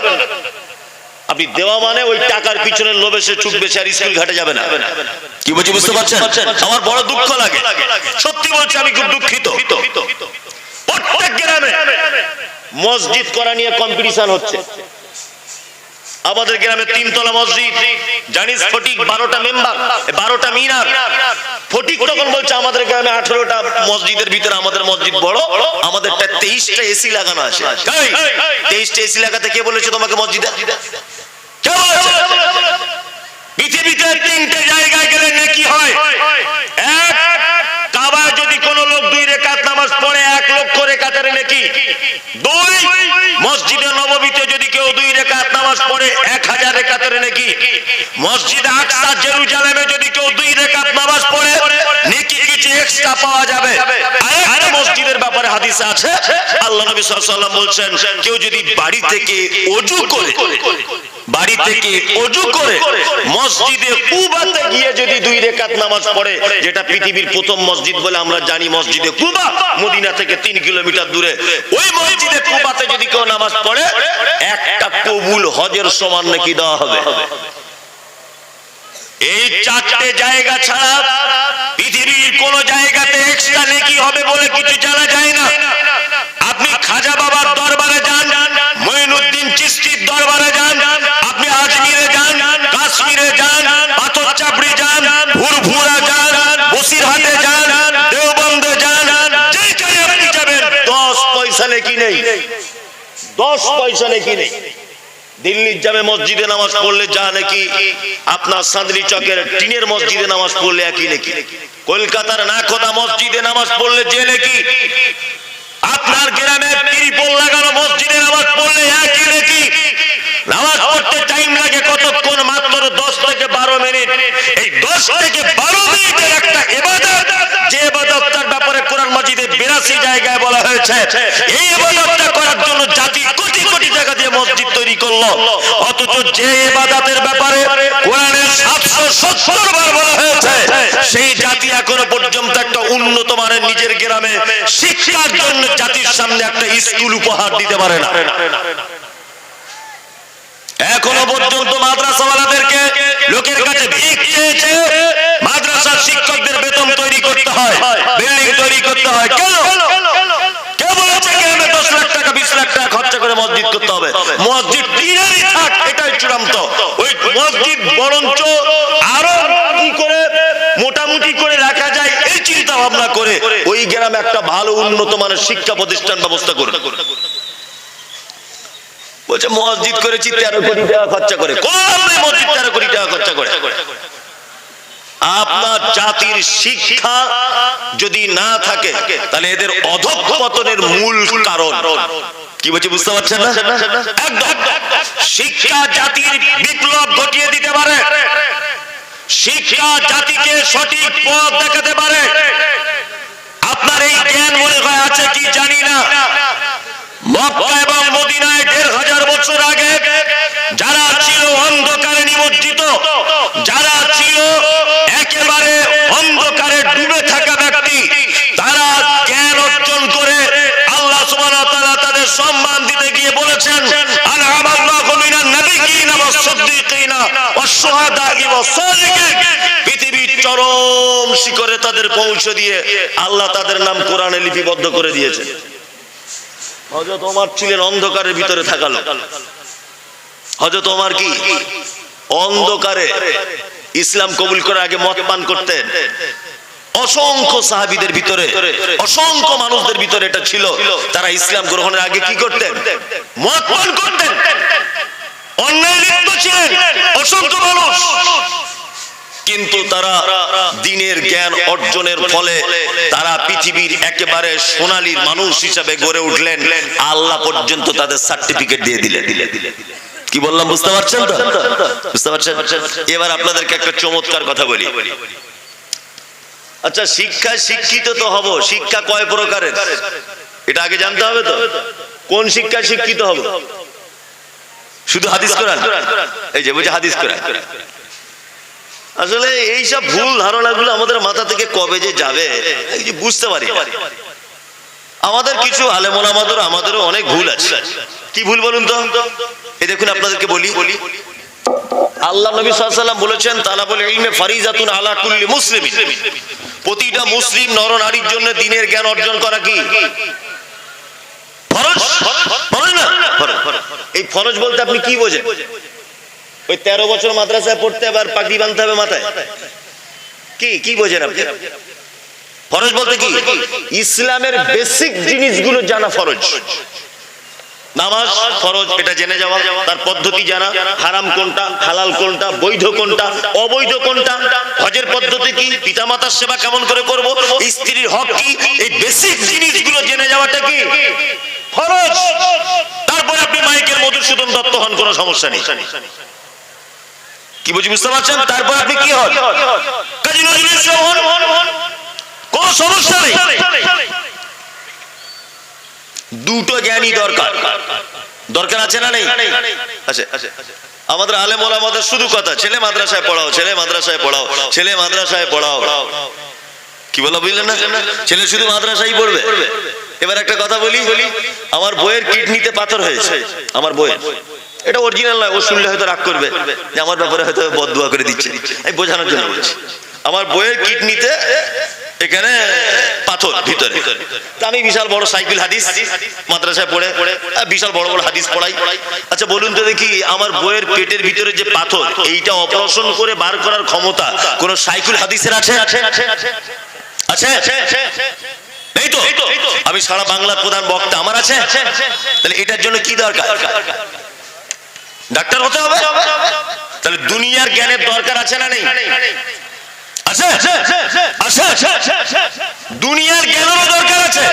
Speaker 1: আপনি দেওয়া মানে ওই টাকার পিছনে লোভে সে ছুটবে, সে আর স্কুল ঘাটে যাবে না। কি বলছি বুঝতে পারছেন? আমার বড় দুঃখ লাগে, সত্যি বলছি, আমি খুব দুঃখিত। প্রত্যেক গ্রামে মসজিদ করা নিয়ে কম্পিটিশন হচ্ছে। আমাদের গ্রামে 3 তলা মসজিদ, জানিস ফটিক 12টা মেম্বার, 12টা মিনার। ফটিক তখন বলছে আমাদের গ্রামে 18টা মসজিদের ভিতরে আমাদের মসজিদ বড়, আমাদেরটা 23টা এসি লাগানো আছে। 23টা এসি লাগাতে কে বলেছে তোমাকে মসজিদে? পৃথিবীতে 3টে জায়গায় গেলে নেকি হয়। 1, কাবায় যদি কোন লোক 2 রাকাত নামাজ পড়ে 1 লক্ষ রাকাতের নেকি। 2, মসজিদে নববীতে যদি কেউ 2 রাকাত নামাজ পড়ে 1000 রাকাতের নেকি। মসজিদে আকসা জেরুজালেমে যদি কেউ 2 রাকাত নামাজ পড়ে নেকি কিছু এক্সট্রা পাওয়া যাবে। আর মসজিদের ব্যাপারে হাদিসে আছে, আল্লাহ নবী সাল্লাল্লাহু আলাইহি ওয়াসাল্লাম বলছেন কেউ যদি বাড়ি থেকে ওযু করে মসজিদে কুবাতে গিয়ে যদি 2 রাকাত নামাজ পড়ে, যেটা পৃথিবীর প্রথম মসজিদ বলে আমরা জানি মসজিদে কুবা, মদিনা থেকে 3 কিলোমিটার দূরে, ওই মসজিদে কুবাতে যদি কেউ নামাজ পড়ে 1টা কবুল হজের সমান নাকি দেওয়া হবে। এই 4টে জায়গা ছাড়া পৃথিবীর কোন জায়গাতে এক্সট্রা নেকি হবে বলে কিছু জানা যায় না। আপনি খাজা বাবার দরবারে যান, মঈনুদ্দিন চিশতির দরবারে যান, আপনি আজমিরে যান, কাশ্মীরে যান, পাথর চাপড়ি যান, ভুরভুরা যান, বসিরহাটে যান, দেওবন্দে যান, যেখানে আপনি যাবেন 10 পয়সা নেকি নেই। 10 পয়সা নেকি নেই। দিল্লির জামে মসজিদে নামাজ পড়লে যা নাকি আপনার সাদরি চকের টিনের মসজিদে নামাজ পড়লে একই নাকি। কলকাতার নাকোদা মসজিদে নামাজ পড়লে যে নাকি, আপনার গ্রামে ত্রিপল লাগানো মসজিদে নামাজ পড়লে একই নাকি। নামাজ পড়তে টাইম লাগে কতক্ষণ? মাত্র 10 থেকে 12 মিনিট। এই 10 থেকে 12 মিনিটের একটা ইবাদত, যে ইবাদতটার ব্যাপারে কোরআন মাজিদে 82 জায়গায় বলা হয়েছে, এই ইবাদতটা করার জন্য জাতি কোটি কোটি টাকা দিয়ে মসজিদ তৈরি করলো। অথচ যে ইবাদতের ব্যাপারে কোরআনের 770 বার বলা হয়েছে, সেই জাতি এখনো পর্যন্ত একটা উন্নত মানের নিজের গ্রামে শিক্ষার জন্য জাতির সামনে একটা স্কুল উপহার দিতে পারে না। এখনো পর্যন্ত মাদ্রাসাওয়ালাদেরকে লোকের কাছে ভিক চেয়েছে, মাদ্রাসার শিক্ষকদের বেতন তৈরি করতে হয়, বিল্ডিং তৈরি করতে হয়। কেন? কে বলেছে গ্রামে 10 লাখ টাকা 20 লাখ টাকা খরচা করে মসজিদ করতে হবে? মসজিদ টিনেরই থাক, এটাই চূড়ান্ত। ওই মসজিদ বরঞ্চ আরো কি করে মোটামুটি করে রাখা যায় এই চিন্তা ভাবনা করে ওই গ্রামে একটা ভালো উন্নত মানের শিক্ষা প্রতিষ্ঠান ব্যবস্থা করে। বলছে মসজিদ করেছি 13 কোটি টাকা খরচা করে। কোন মসজিদ 13 কোটি টাকা খরচা করে? আপনার জাতির শিক্ষা যদি না থাকে তাহলে এদের অধঃপতনের মূল কারণ কি বলছি বুঝতে পারছেন না? একদম। শিক্ষা জাতির বিপ্লব ঘটিয়ে দিতে পারে, শিক্ষা জাতিকে সঠিক পথ দেখাতে পারে। আপনার এই জ্ঞান মনে হয় আছে কি জানি না, মক্কা এবং মদিনায় 1500 বছর আগে যারা ছিল অন্ধকারে নিমজ্জিত, যারা ছিল একেবারে অন্ধকারে ডুবে থাকা ব্যক্তি, তারা জ্ঞান অর্জন করে আল্লাহ সুবহানাহু ওয়া তাআলা তাদের সম্মান দিতে গিয়ে বলেছেন আনআমাল্লাহু মিনান নাবিয়্যিনা ওয়াস-সিদ্দীকিনা ওয়াশ-শুহাদা'i ওয়াস-সালিহিন। পৃথিবীর চরম শিখরে তাদের পৌঁছে দিয়ে আল্লাহ তাদের নাম কোরআনে লিপিবদ্ধ করে দিয়েছেন। হযরত ওমর ছিলেন অন্ধকারের ভিতরে থাকা লোক। হযরত ওমর কি অন্ধকারে ইসলাম কবুল করার আগে মদ পান করতেন। অসংখ্য সাহাবীদের ভিতরে, অসংখ্য মানুষদের ভিতরে এটা ছিল, তারা ইসলাম গ্রহণের আগে কি করতেন? মদ পান করতেন। অন্যায় লিপ্ত ছিলেন অসংখ্য মানুষ, কিন্তু তারা দ্বীনের জ্ঞান অর্জনের ফলে তারা পৃথিবীর একেবারে সোনালী মানুষ হিসেবে গড়ে উঠলেন। আল্লাহ পর্যন্ত তাদের সার্টিফিকেট দিয়ে দিলেন। কি বললাম বুঝতে পারছেন তো? বুঝতে পারছেন? এবার আপনাদেরকে একটা চমৎকার কথা বলি। আচ্ছা, শিক্ষায় শিক্ষিত তো হব, শিক্ষা কয় প্রকারের এটা আগে জানতে হবে তো। কোন শিক্ষায় শিক্ষিত হব? শুধু হাদিস কোরআন? এই যে বুঝে হাদিস কোরআন। আসলে এইসব ভুল ধারণাগুলো আমাদের মাথা থেকে কবে যে যাবে বুঝতে পারি। আমাদের কিছু আলেম ওলামাদের আমাদেরও অনেক ভুল আছে। কি ভুল বলুন তো? এই দেখুন আপনাদেরকে বলি, আল্লাহ নবী সাল্লাল্লাহু আলাইহি ওয়াসাল্লাম বলেছেন তালাবুল ইলমি ফারিজাতুন আলা কুল্লি মুসলিমিন। প্রতিটা মুসলিম নরনারীর জন্য দ্বীনের জ্ঞান অর্জন করা কি ফরজ? ফরজ না? এই ফরজ বলতে আপনি কি বোঝেন? ওই 13 বছর মাদ্রাসায় পড়তে আবার পাগড়ি বাঁধতে হবে মাথায়? কি কি বোঝেন আপনি? ফরজ বলতে কি? ইসলামের বেসিক জিনিসগুলো জানা ফরজ। নামাজ ফরজ, এটা জেনে যাওয়া, তার পদ্ধতি জানা, হারাম কোনটা, হালাল কোনটা, বৈধ কোনটা, অবৈধ কোনটা, হজের পদ্ধতি কি, পিতামাতার সেবা কেমন করে করব, স্ত্রীর হক কি, এই বেসিক জিনিসগুলো জেনে যাওয়াটা কি ফরজ। তারপর আপনি মাইকেল মধুসূদন দত্ত হন, কোনো সমস্যা নেই। কি বুঝি বুঝতে পারছেন? তারপর আপনি কি হন? কাজী নজরুল ইসলাম হন, কোনো সমস্যা নেই। দুটো জ্ঞানই দরকার। দরকার আছে না নেই? আছে। আমাদের আলেম ওলামাদের শুধু কথা, ছেলে মাদ্রাসায় পড়াও, ছেলে মাদ্রাসায় পড়াও, ছেলে মাদ্রাসায় পড়াও। কি বলা বুঝলেন না? ছেলে শুধু মাদ্রাসায় পড়বে। এবার একটা কথা বলি, আমার বইয়ের কিডনিতে পাথর হয়েছে। আমার বইয়ের, এটা অরিজিনাল নয়, ও শুনলে হয়তো রাগ করবে যে আমার ব্যাপারে হয়তো বদদুয়া করে দিচ্ছে। আমি বোঝানোর জন্য বলছি, আমার বইয়ের কিডনিতে এখানে পাথর ভিতরে। আমি বিশাল বড় সাইকেল হাদিস মাদ্রাসায় পড়ে বিশাল বড় বড় হাদিস পড়াই। আচ্ছা বলুন তো দেখি, আমার বইয়ের পেটের ভিতরে যে পাথর, এইটা অপারেশন করে বার করার ক্ষমতা কোন সাইকেল হাদিসের আছে? আছে? এই তো আমি সারা বাংলার প্রধান বক্তা, আমার আছে। তাহলে এটার জন্য কি দরকার? ডাক্তার হতে হবে। তাহলে দুনিয়ার জ্ঞানের দরকার আছে না নেই? আছে। দুনিয়ার জ্ঞানেরও দরকার আছে।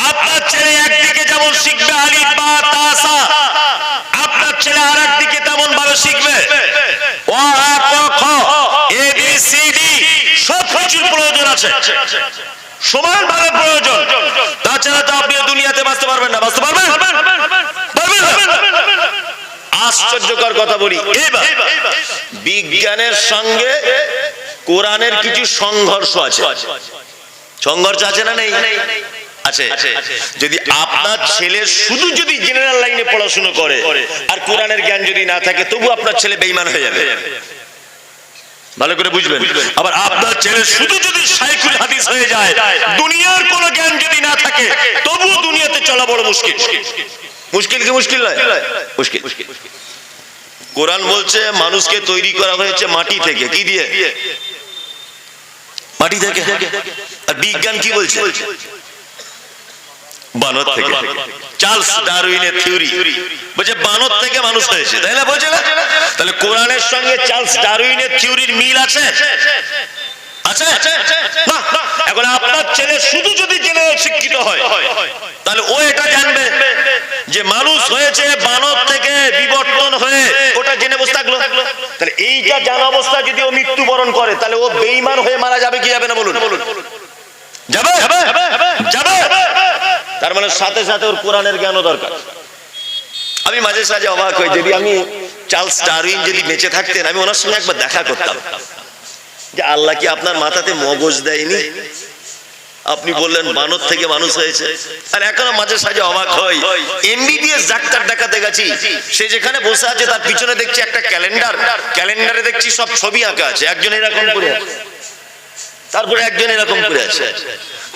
Speaker 1: আপনার ছেলে একদিকে যেমন শিখবে আলিফ বা তা সা, আপনার ছেলে আর একদিকে তেমন ভাবে শিখবে অ আ ক খ এ বি সি ডি, সব কিছুর প্রয়োজন আছে, সমানভাবে প্রয়োজন। তাছাড়া তো আপনি দুনিয়াতে বাঁচতে পারবেন না। বাঁচতে পারবেন? আশ্চর্যকর কথা বলি, বিজ্ঞানের সঙ্গে কোরআনের কিছু সংঘর্ষ আছে। সংঘর্ষ আছে না নেই? আছে। যদি আপনার ছেলে শুধু যদি জেনারেল লাইনে পড়াশোনা করে আর কোরআনের জ্ঞান যদি না থাকে, তবু আপনার ছেলে বেঈমান হয়ে যাবে। ভালো করে বুঝবেন। আবার আপনার ছেলে শুধু যদি সাইকুল হাদিস হয়ে যায়, দুনিয়ার কোনো জ্ঞান যদি না থাকে, তবু দুনিয়াতে চলা বড় মুশকিল। মুশকিল কি মুশকিল নয়? মুশকিল। কোরআন বলছে মানুষকে তৈরি করা হয়েছে মাটি থেকে। কি দিয়ে? মাটি থেকে। আর বিজ্ঞান কি বলছে? বানর থেকে। চার্লস ডারউইনের থিওরি বলছে বানর থেকে মানুষ হয়েছে, তাই না? বলছে না? তাহলে কোরআনের সঙ্গে চার্লস ডারউইনের থিওরির মিল আছে? আছে না? এখন আপনার ছেলে শুধু যদি জেনে শিক্ষিত হয়, তাহলে ও এটা জানবে যে মানুষ হয়েছে বানর থেকে বিবর্তন হয়ে, ওটা জেনে বসে থাকলো। তাহলে এইটা জানা অবস্থা যদি ও মৃত্যুবরণ করে, তাহলে ও বেঈমান হয়ে মারা যাবে কি যাবে না? বলুন। যাবে? যাবে। তার মানে সাথে সাথে ওর কোরআনের জ্ঞানও দরকার। আমি মাঝে সাঝে অবাক হই, যদি আমি চার্লস ডারউইন যদি বেঁচে থাকতেন, আমি ওনার সঙ্গে একবার দেখা করতাম যে আল্লাহ কি আপনার মাথাতে মগজ দেয়নি? আপনি বললেন বানর থেকে মানুষ হয়েছে। আর এখনো মাঝে সাঝে অবাক হই, এমবিবিএস ডাক্তার দেখাতে গেছি, সে যেখানে বসে আছে তার পিছনে দেখছি একটা ক্যালেন্ডার, ক্যালেন্ডারে দেখছি সব ছবি আঁকা আছে, একজন এরকম করে আছে, তারপরে একজন এরকম করে আছে,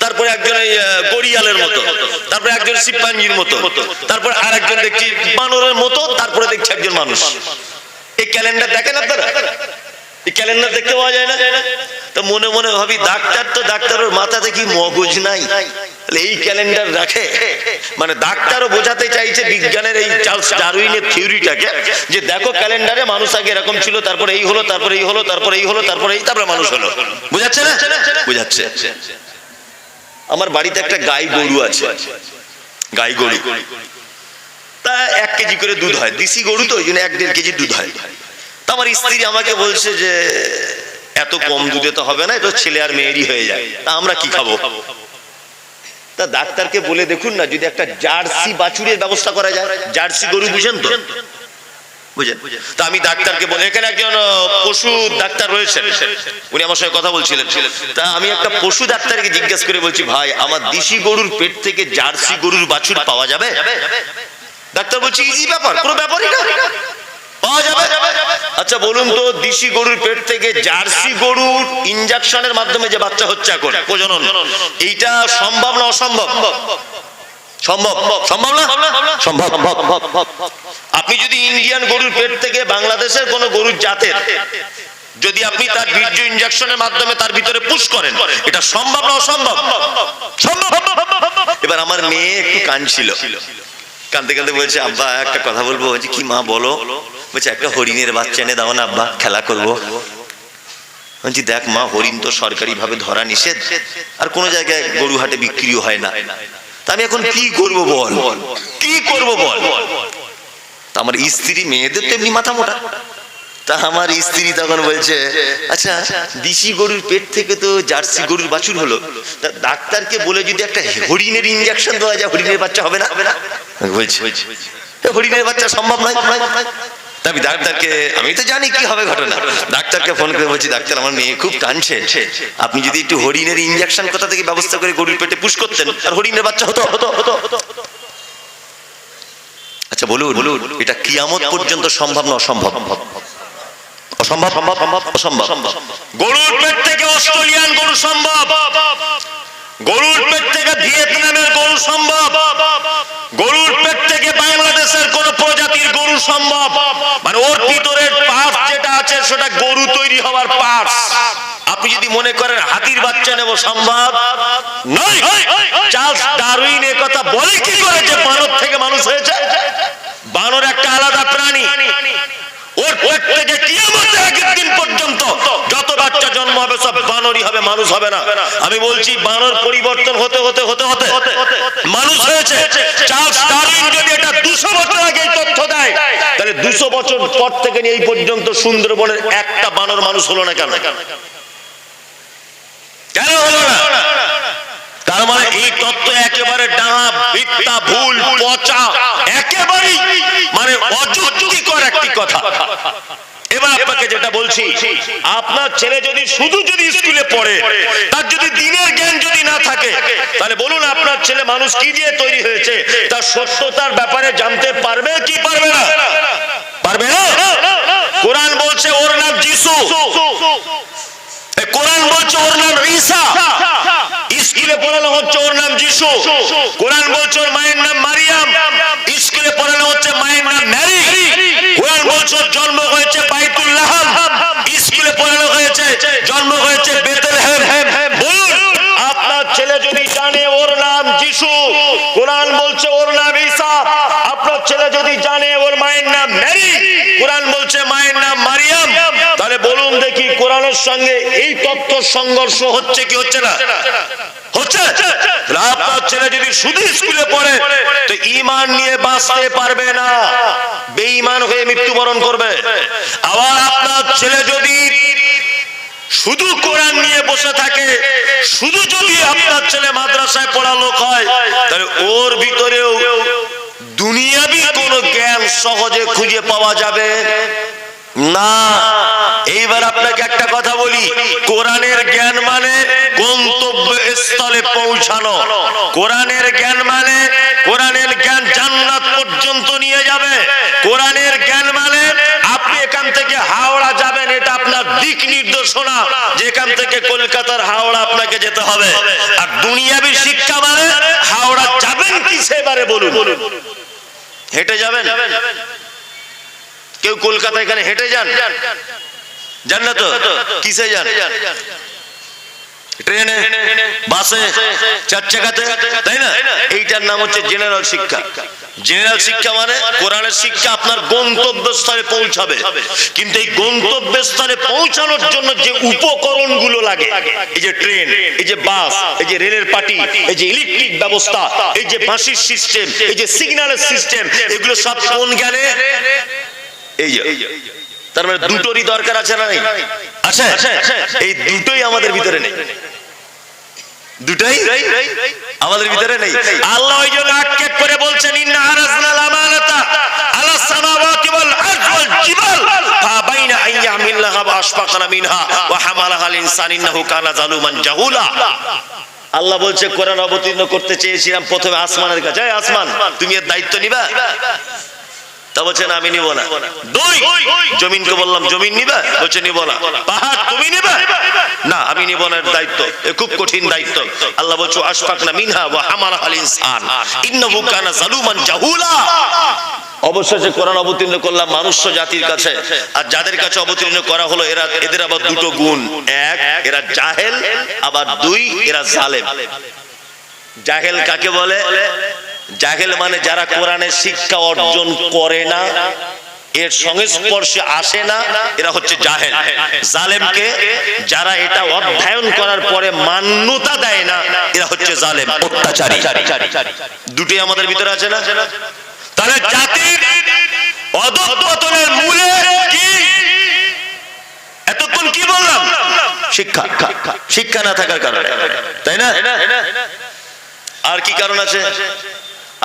Speaker 1: তারপরে একজন গড়িয়ালের মতো, তারপরে একজন শিম্পাঞ্জির মতো, তারপরে আর একজন দেখছি বানরের মতো, তারপরে দেখছি একজন মানুষ। এই ক্যালেন্ডার দেখেন আপনারা? এই ক্যালেন্ডার দেখতে পাওয়া যায় না? তো মনে মনে ভাবি ডাক্তার তো ডাক্তারের মাথাতে কি মগজ নাই? এই ক্যালেন্ডার রাখে, মানে ডাক্তারও বোঝাতে চাইছে বিজ্ঞানের এই চার্লস ডারউইনের থিওরিটাকে, যে দেখো ক্যালেন্ডারে মানুষ আগে এরকম ছিল, তারপরে এই হলো, তারপরে এই হলো, তারপরে এই হলো, তারপরে এই, তারপরে মানুষ হলো। বুঝাচ্ছে না? বুঝাচ্ছে। আমার বাড়িতে একটা গাই গরু আছে, গাই গরু, তা 1 কেজি করে দুধ হয়, দেশি গরু তো ওই জন্য 1-1.5 কেজি দুধ হয়। তা আমার স্ত্রী আমাকে বলছে যে এত কম দুধে তো হবে না, এটা ছেলে আর মেয়েরই হয়ে যায়, তা আমরা কি খাবো? তা ডাক্তারকে বলে দেখুন না, যদি একটা জার্সি বাছুরের ব্যবস্থা করা যায়। জার্সি গরু বুঝেন তো? বুঝেন? তা আমি ডাক্তারকে বলে, এখানে একজন পশু ডাক্তার রয়েছেন, উনি আমার সঙ্গে কথা বলছিলেন। তা আমি একটা পশু ডাক্তারকে জিজ্ঞেস করে বলছি, ভাই আমার দেশি গরুর পেট থেকে জার্সি গরুর বাছুর পাওয়া যাবে? ডাক্তার বলছে ইজি ব্যাপার, কোনো ব্যাপারই না, পাওয়া যাবে। আচ্ছা বলুন তো, দেশি গরুর পেট থেকে জার্সি গরুর ইনজেকশনের মাধ্যমে যে বাচ্চা হচ্ছে এখন প্রজনন, এইটা সম্ভব না অসম্ভব? সম্ভব। সম্ভব না? সম্ভব। আপনি যদি ইন্ডিয়ান গরুর পেট থেকে বাংলাদেশের কোন গরুর জাতের যদি আপনি তার বীর্য ইনজেকশনের মাধ্যমে তার ভিতরে পুশ করেন, এটা সম্ভব না অসম্ভব? সম্ভব। এবার আমার মেয়ে একটু কাঁদছিল, কাঁদতে কাঁদতে বলছে আব্বা একটা কথা বলবো। বলছি কি মা বলো? বলছে একটা হরিণের বাচ্চা এনে দাও না আব্বা, খেলা করবো। বলছি দেখ মা, হরিণ তো সরকারি ভাবে ধরা নিষেধ, আর কোন জায়গায় গরু হাটে বিক্রিও হয় না, তা আমি এখন কি করবো বল, কি করবো বল? তা আমার স্ত্রী, মেয়েদের তো এমনি মাথা মোটা, তা আমার স্ত্রী তখন বলছে আচ্ছা দেশি গরুর পেট থেকে তো জার্সি গরুর বাছুর হলো, তা ডাক্তারকে বলে যদি একটা হরিণের ইনজেকশন দেওয়া যায়, হরিণের বাচ্চা হবে না? বলছে হরিণের বাচ্চা সম্ভব নয়। তবে ডাক্তারকে, আমি তো জানি কি হবে ঘটনা, ডাক্তারকে ফোন করে বলছি ডাক্তার আমার মেয়ে খুব কাঁদছে, আপনি যদি একটু হরিণের ইনজেকশন কোথা থেকে ব্যবস্থা করে গরুর পেটে পুশ করতেন, আর হরিণের বাচ্চা হতো। আচ্ছা বলুন, এটা কিয়ামত পর্যন্ত সম্ভব না অসম্ভব? অসম্ভব। অসম্ভব। গরুর পেট থেকে অস্ট্রেলিয়ান গরু সম্ভব, গরুর পেট থেকে ভিয়েতনামের গরু সম্ভব, গরুর পেট থেকে বাংলাদেশের কোন প্রজাতির গরু সম্ভব, মানে ওর ভিতরের পার্টস যেটা আছে সেটা গরু তৈরি হওয়ার পার্টস। আপনি যদি মনে করেন হাতির বাচ্চা নেব, সম্ভব নয়। চার্লস ডারউইন এর কথা বলে কি করে যে বানর থেকে মানুষ হয়েছে? বানর একটা আলাদা প্রাণী, ওর পেট থেকে কিয়ামতের আগের দিন পর্যন্ত যত বাচ্চা জন্ম হবে সব বানরই হবে, মানুষ হবে না। আমি বলছি বানর পরিবর্তন হতে হতে হতে হতে মানুষ হয়েছে। চার্লস ডারউইন যদি এটা 200 বছর আগে তথ্য দেয়, তাহলে 200 বছর পর থেকে নিয়ে এই পর্যন্ত সুন্দরবনের একটা বানর মানুষ হলো না কেন? কেন হলো না? তার মানে এই তত্ত্ব একেবারে ডাঙা, মিথ্যা, ভুল, পচা, একেবারে মানে অযৌক্তিকর একটি কথা। এবার আপনাকে যেটা বলছি, আপনার ছেলে যদি শুধু স্কুলে পড়ে, তার যদি দিনের জ্ঞান যদি না থাকে, তাহলে বলুন আপনার ছেলে মানুষ কি দিয়ে তৈরি হয়েছে তার সত্যতার ব্যাপারে জানতে পারবে কি পারবে না? পারবে না। কোরআন বলছে ওর নাম যিশু, কোরআন বলছে ওর নাম ঈসা, স্কুলে পড়ানো হচ্ছে ওর নাম যিশু। কোরআন বলছে ওর মায়ের নাম মারিয়াম, স্কুলে পড়ানো হচ্ছে মায়ের নাম ম্যারি। কোরআন বলছে ওর জন্ম হয়েছে বাইতুল লাহাম, স্কুলে পড়ানো হয়েছে জন্ম হয়েছে বেথলেহেম। বলুন আপনার ছেলে যদি জানে ওর নাম যিশু, কোরআন বলছে ওর নাম ঈসা, আপনার ছেলে যদি জানে ওর মায়ের নাম ম্যারি, কোরআন বলছে মায়ের নাম মারিয়াম, তাহলে বলুন দেখি কোরআনের সঙ্গে এই তথ্য সংঘর্ষ হচ্ছে কি হচ্ছে না? হচ্ছে। আপনার ছেলে যদি শুধু স্কুলে পড়ে তো ঈমান নিয়ে বাঁচতে পারবে না, বেঈমান হয়ে মৃত্যুবরণ করবে। আবার আপনার ছেলে যদি শুধু কোরআন নিয়ে বসে থাকে, শুধু যদি আপনার ছেলে মাদ্রাসায় পড়া লোক হয়, তাহলে ওর ভিতরেও দুনিয়াবি কোন জ্ঞান সহজে খুঁজে পাওয়া যাবে না। এইবার আপনাকে একটা কথা বলি, কোরআনের জ্ঞান মানে গন্তব্য স্থলে পৌঁছানো। কোরআনের জ্ঞান মানে কোরআনের জ্ঞান জান্নাত পর্যন্ত নিয়ে যাবে। কোরআনের জ্ঞান মানে আপনি এখান থেকে হাওড়া যাবেন, এটা আপনার দিক নির্দেশনা, যেখান থেকে কলকাতার হাওড়া আপনাকে যেতে হবে। আর দুনিয়াবি শিক্ষা মানে হাওড়া যাবেন কি সেবারে বলুন, হেঁটে যাবেন? কেউ কলকাতা এখানে হেঁটে যান? যান না তো? কিসে যান? ট্রেনে, বাসে, চার চাকাতে, তাই না? এইটার নাম হচ্ছে জেনারেল শিক্ষা। জেনারেল শিক্ষা মানে কোরআনের শিক্ষা আপনার গন্তব্যস্থলে পৌঁছাবে। কিন্তু এই গন্তব্যস্থলে পৌঁছানোর জন্য যে উপকরণগুলো লাগে, এই যে ট্রেন, এই যে বাস, এই যে রেলের পাটি, এই যে ইলেকট্রিক ব্যবস্থা, এই যে বাঁশির সিস্টেম, এই যে সিগন্যালের সিস্টেম, এগুলো সব কোন জ্ঞানে? এই যে, তার মানে দুটোরই দরকার আছে না নেই? আছে। এই দুটোই আমাদের ভিতরে নেই, দুটোই আমাদের ভিতরে নেই। আল্লাহ ওই জন্য আক্ষেপ করে বলছেন, ইন্না আরাজনাল আমানাতা আলাস সামাওয়াতি ওয়াল আরদি ওয়াল জিবাল ফাবাইনা আইয়ামিল্লাহা ওয়া আশফাকনা মিনহা ওয়া হামালাহাল ইনসান ইন্নাহু কানা জালুমান জাহুলা। আল্লাহ বলছে, কোরআন অবতীর্ণ করতে চেয়েছিলাম প্রথমে আসমানের কাছে। এই আসমান, তুমি এর দায়িত্ব নিবা? তা বলছেন আমি নিব না। দুই, জমিনকে বললাম জমিন নিবা? বলছে নিব না। পাহাড় তুমি নিবা? না, আমি নিব না, দায়িত্ব এ খুব কঠিন দায়িত্ব। আল্লাহ বলছে আশফাকনা মিনহা ওয়া হামালাহাল ইনসান ইন্নাহু কানা জালুমান জাহুলা। অবশেষে কোরআন অবতীর্ণ করলাম মানুষ্য জাতির কাছে। আর যাদের কাছে অবতীর্ণ করা হলো এদের আবার দুটো গুণ, এক এরা জাহেল, আবার দুই এরা জালেম। জাহেল কাকে বলে? জাহেল মানে যারা কোরআনের শিক্ষা অর্জন করে না, এর সংস্পর্শে আসে না, এরা হচ্ছে জাহেল। জালেমকে যারা এটা অধ্যয়ন করার পরে মান্যতা দেয় না, এরা হচ্ছে জালেম, অত্যাচারী। দুটোই আমাদের ভিতরে আছে না? তাহলে জাতির অধঃপতনের মূলে কি? এতক্ষণ কি বললাম? শিক্ষা। শিক্ষা না থাকার কারণে, তাই না? আর কি কারণ আছে?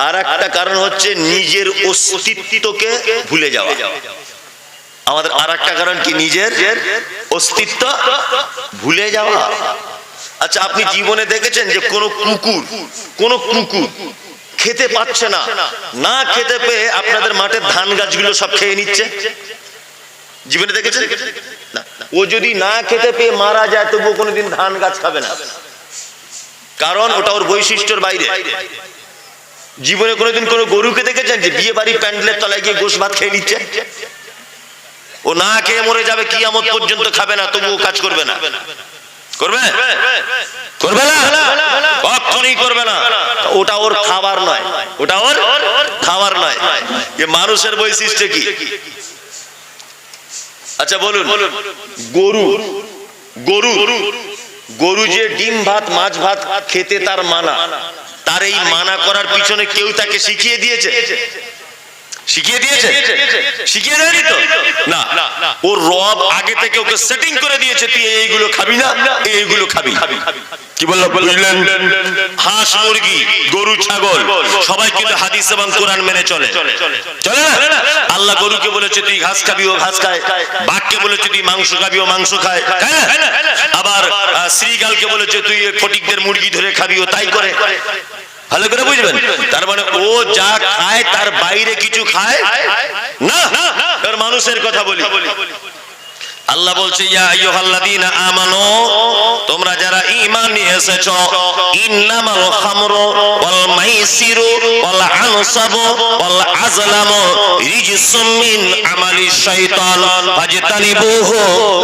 Speaker 1: আর একটা কারণ হচ্ছে নিজের অস্তিত্বকে ভুলে যাওয়া। আমাদের আর একটা কারণ কি? নিজের অস্তিত্ব ভুলে যাওয়া। আচ্ছা, আপনি জীবনে দেখেছেন যে কোন কুকুর খেতে পাচ্ছে না, না খেতে পেয়ে আপনাদের মাঠের ধান গাছগুলো সব খেয়ে নিচ্ছে? জীবনে দেখেছেন না? ও যদি না খেতে পেয়ে মারা যায় তবুও কোনোদিন ধান গাছ খাবে না, কারণ ওটা ওর বৈশিষ্ট্যের বাইরে। জীবনে কোনোদিন কোনো গরুকে দেখেছেন যে বিয়ে বাড়ি প্যান্ডেলের তলায় গিয়ে গোশ ভাত খেয়ে নিচ্ছে? ও না খেয়ে মরে যাবে, কিয়ামত পর্যন্ত খাবে না, তবুও কাজ করবে না। করবে? করবে না, কখনোই করবে না। ওটা ওর খাবার নয়, ওটা ওর খাবার নয়। এ মানুষের বৈশিষ্ট্য কি? আচ্ছা বলুন, গরু যে ডিম ভাত মাছ ভাত খেতে তার মানা, তার এই মানা করার পিছনে কেউ তাকে শিখিয়ে দিয়েছে? শিখিয়ে দিয়েছে? শিখিয়ে দেয়নি তো? না, ওর রব আগে থেকে ওকে সেটিং করে দিয়েছে, তুই এইগুলো খাবি না, এইগুলো খাবি। কি বললো বুঝলেন? হাঁস মুরগি গরু ছাগল সবাই কিন্তু হাদিস এবং কোরআন মেনে চলে না? আল্লাহ গরুকে বলেছে তুই ঘাস খাবি, ও ঘাস খায়। বাঘকে বলেছে তুই মাংস খাবি, ও মাংস খায়। আবার শ্রীগালকে বলেছে তুই ফটিকদের মুরগি ধরে খাবি, ও তাই করে। ভালো করে বুঝবেন, তার মানে ও যা খায় তার বাইরে কিছু খায় না। আর মানুষের কথা বলি, আল্লাহ বলছে ইয়া আইয়ুহাল্লাযীনা আমানু, তোমরা যারা ঈমান নিয়ে এসেছো, ইন্নামাল খামরু ওয়াল মাইসিরু ওয়াল আনসাবু ওয়াল আজলামু রিজসুম মিন আমালিশ শাইতান ফাজতানিবুহু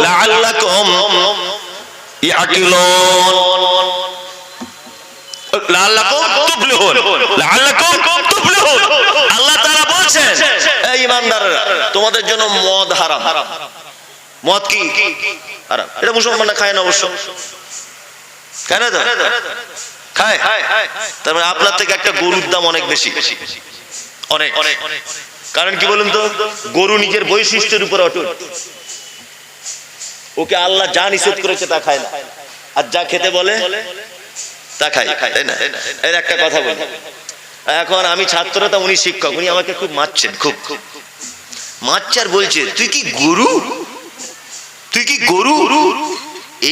Speaker 1: লাআল্লাকুম ইয়াকিলুন। আল্লাহ তাআলা বলছেন, এই ঈমানদাররা, তোমাদের জন্য মদ হারাম। মদ কি হারাম? এটা মুসলমানরা খায় না, অবশ্য খায় না তো? খায়। তার মানে আপনার থেকে একটা গরুর দাম অনেক বেশি, অনেক। কারণ কি বলুন তো? গরু নিজের বৈশিষ্ট্যের উপর অটুট। ওকে আল্লাহ যা নিষেধ করেছে তা খায় না, আর যা খেতে বলে তা খায়, তাই না? এর একটা কথা বলি, এখন আমি ছাত্র, তা উনি শিক্ষক, উনি আমাকে খুব মারছেন, খুব মারছে আর বলছে তুই কি গরু, তুই কি গরু।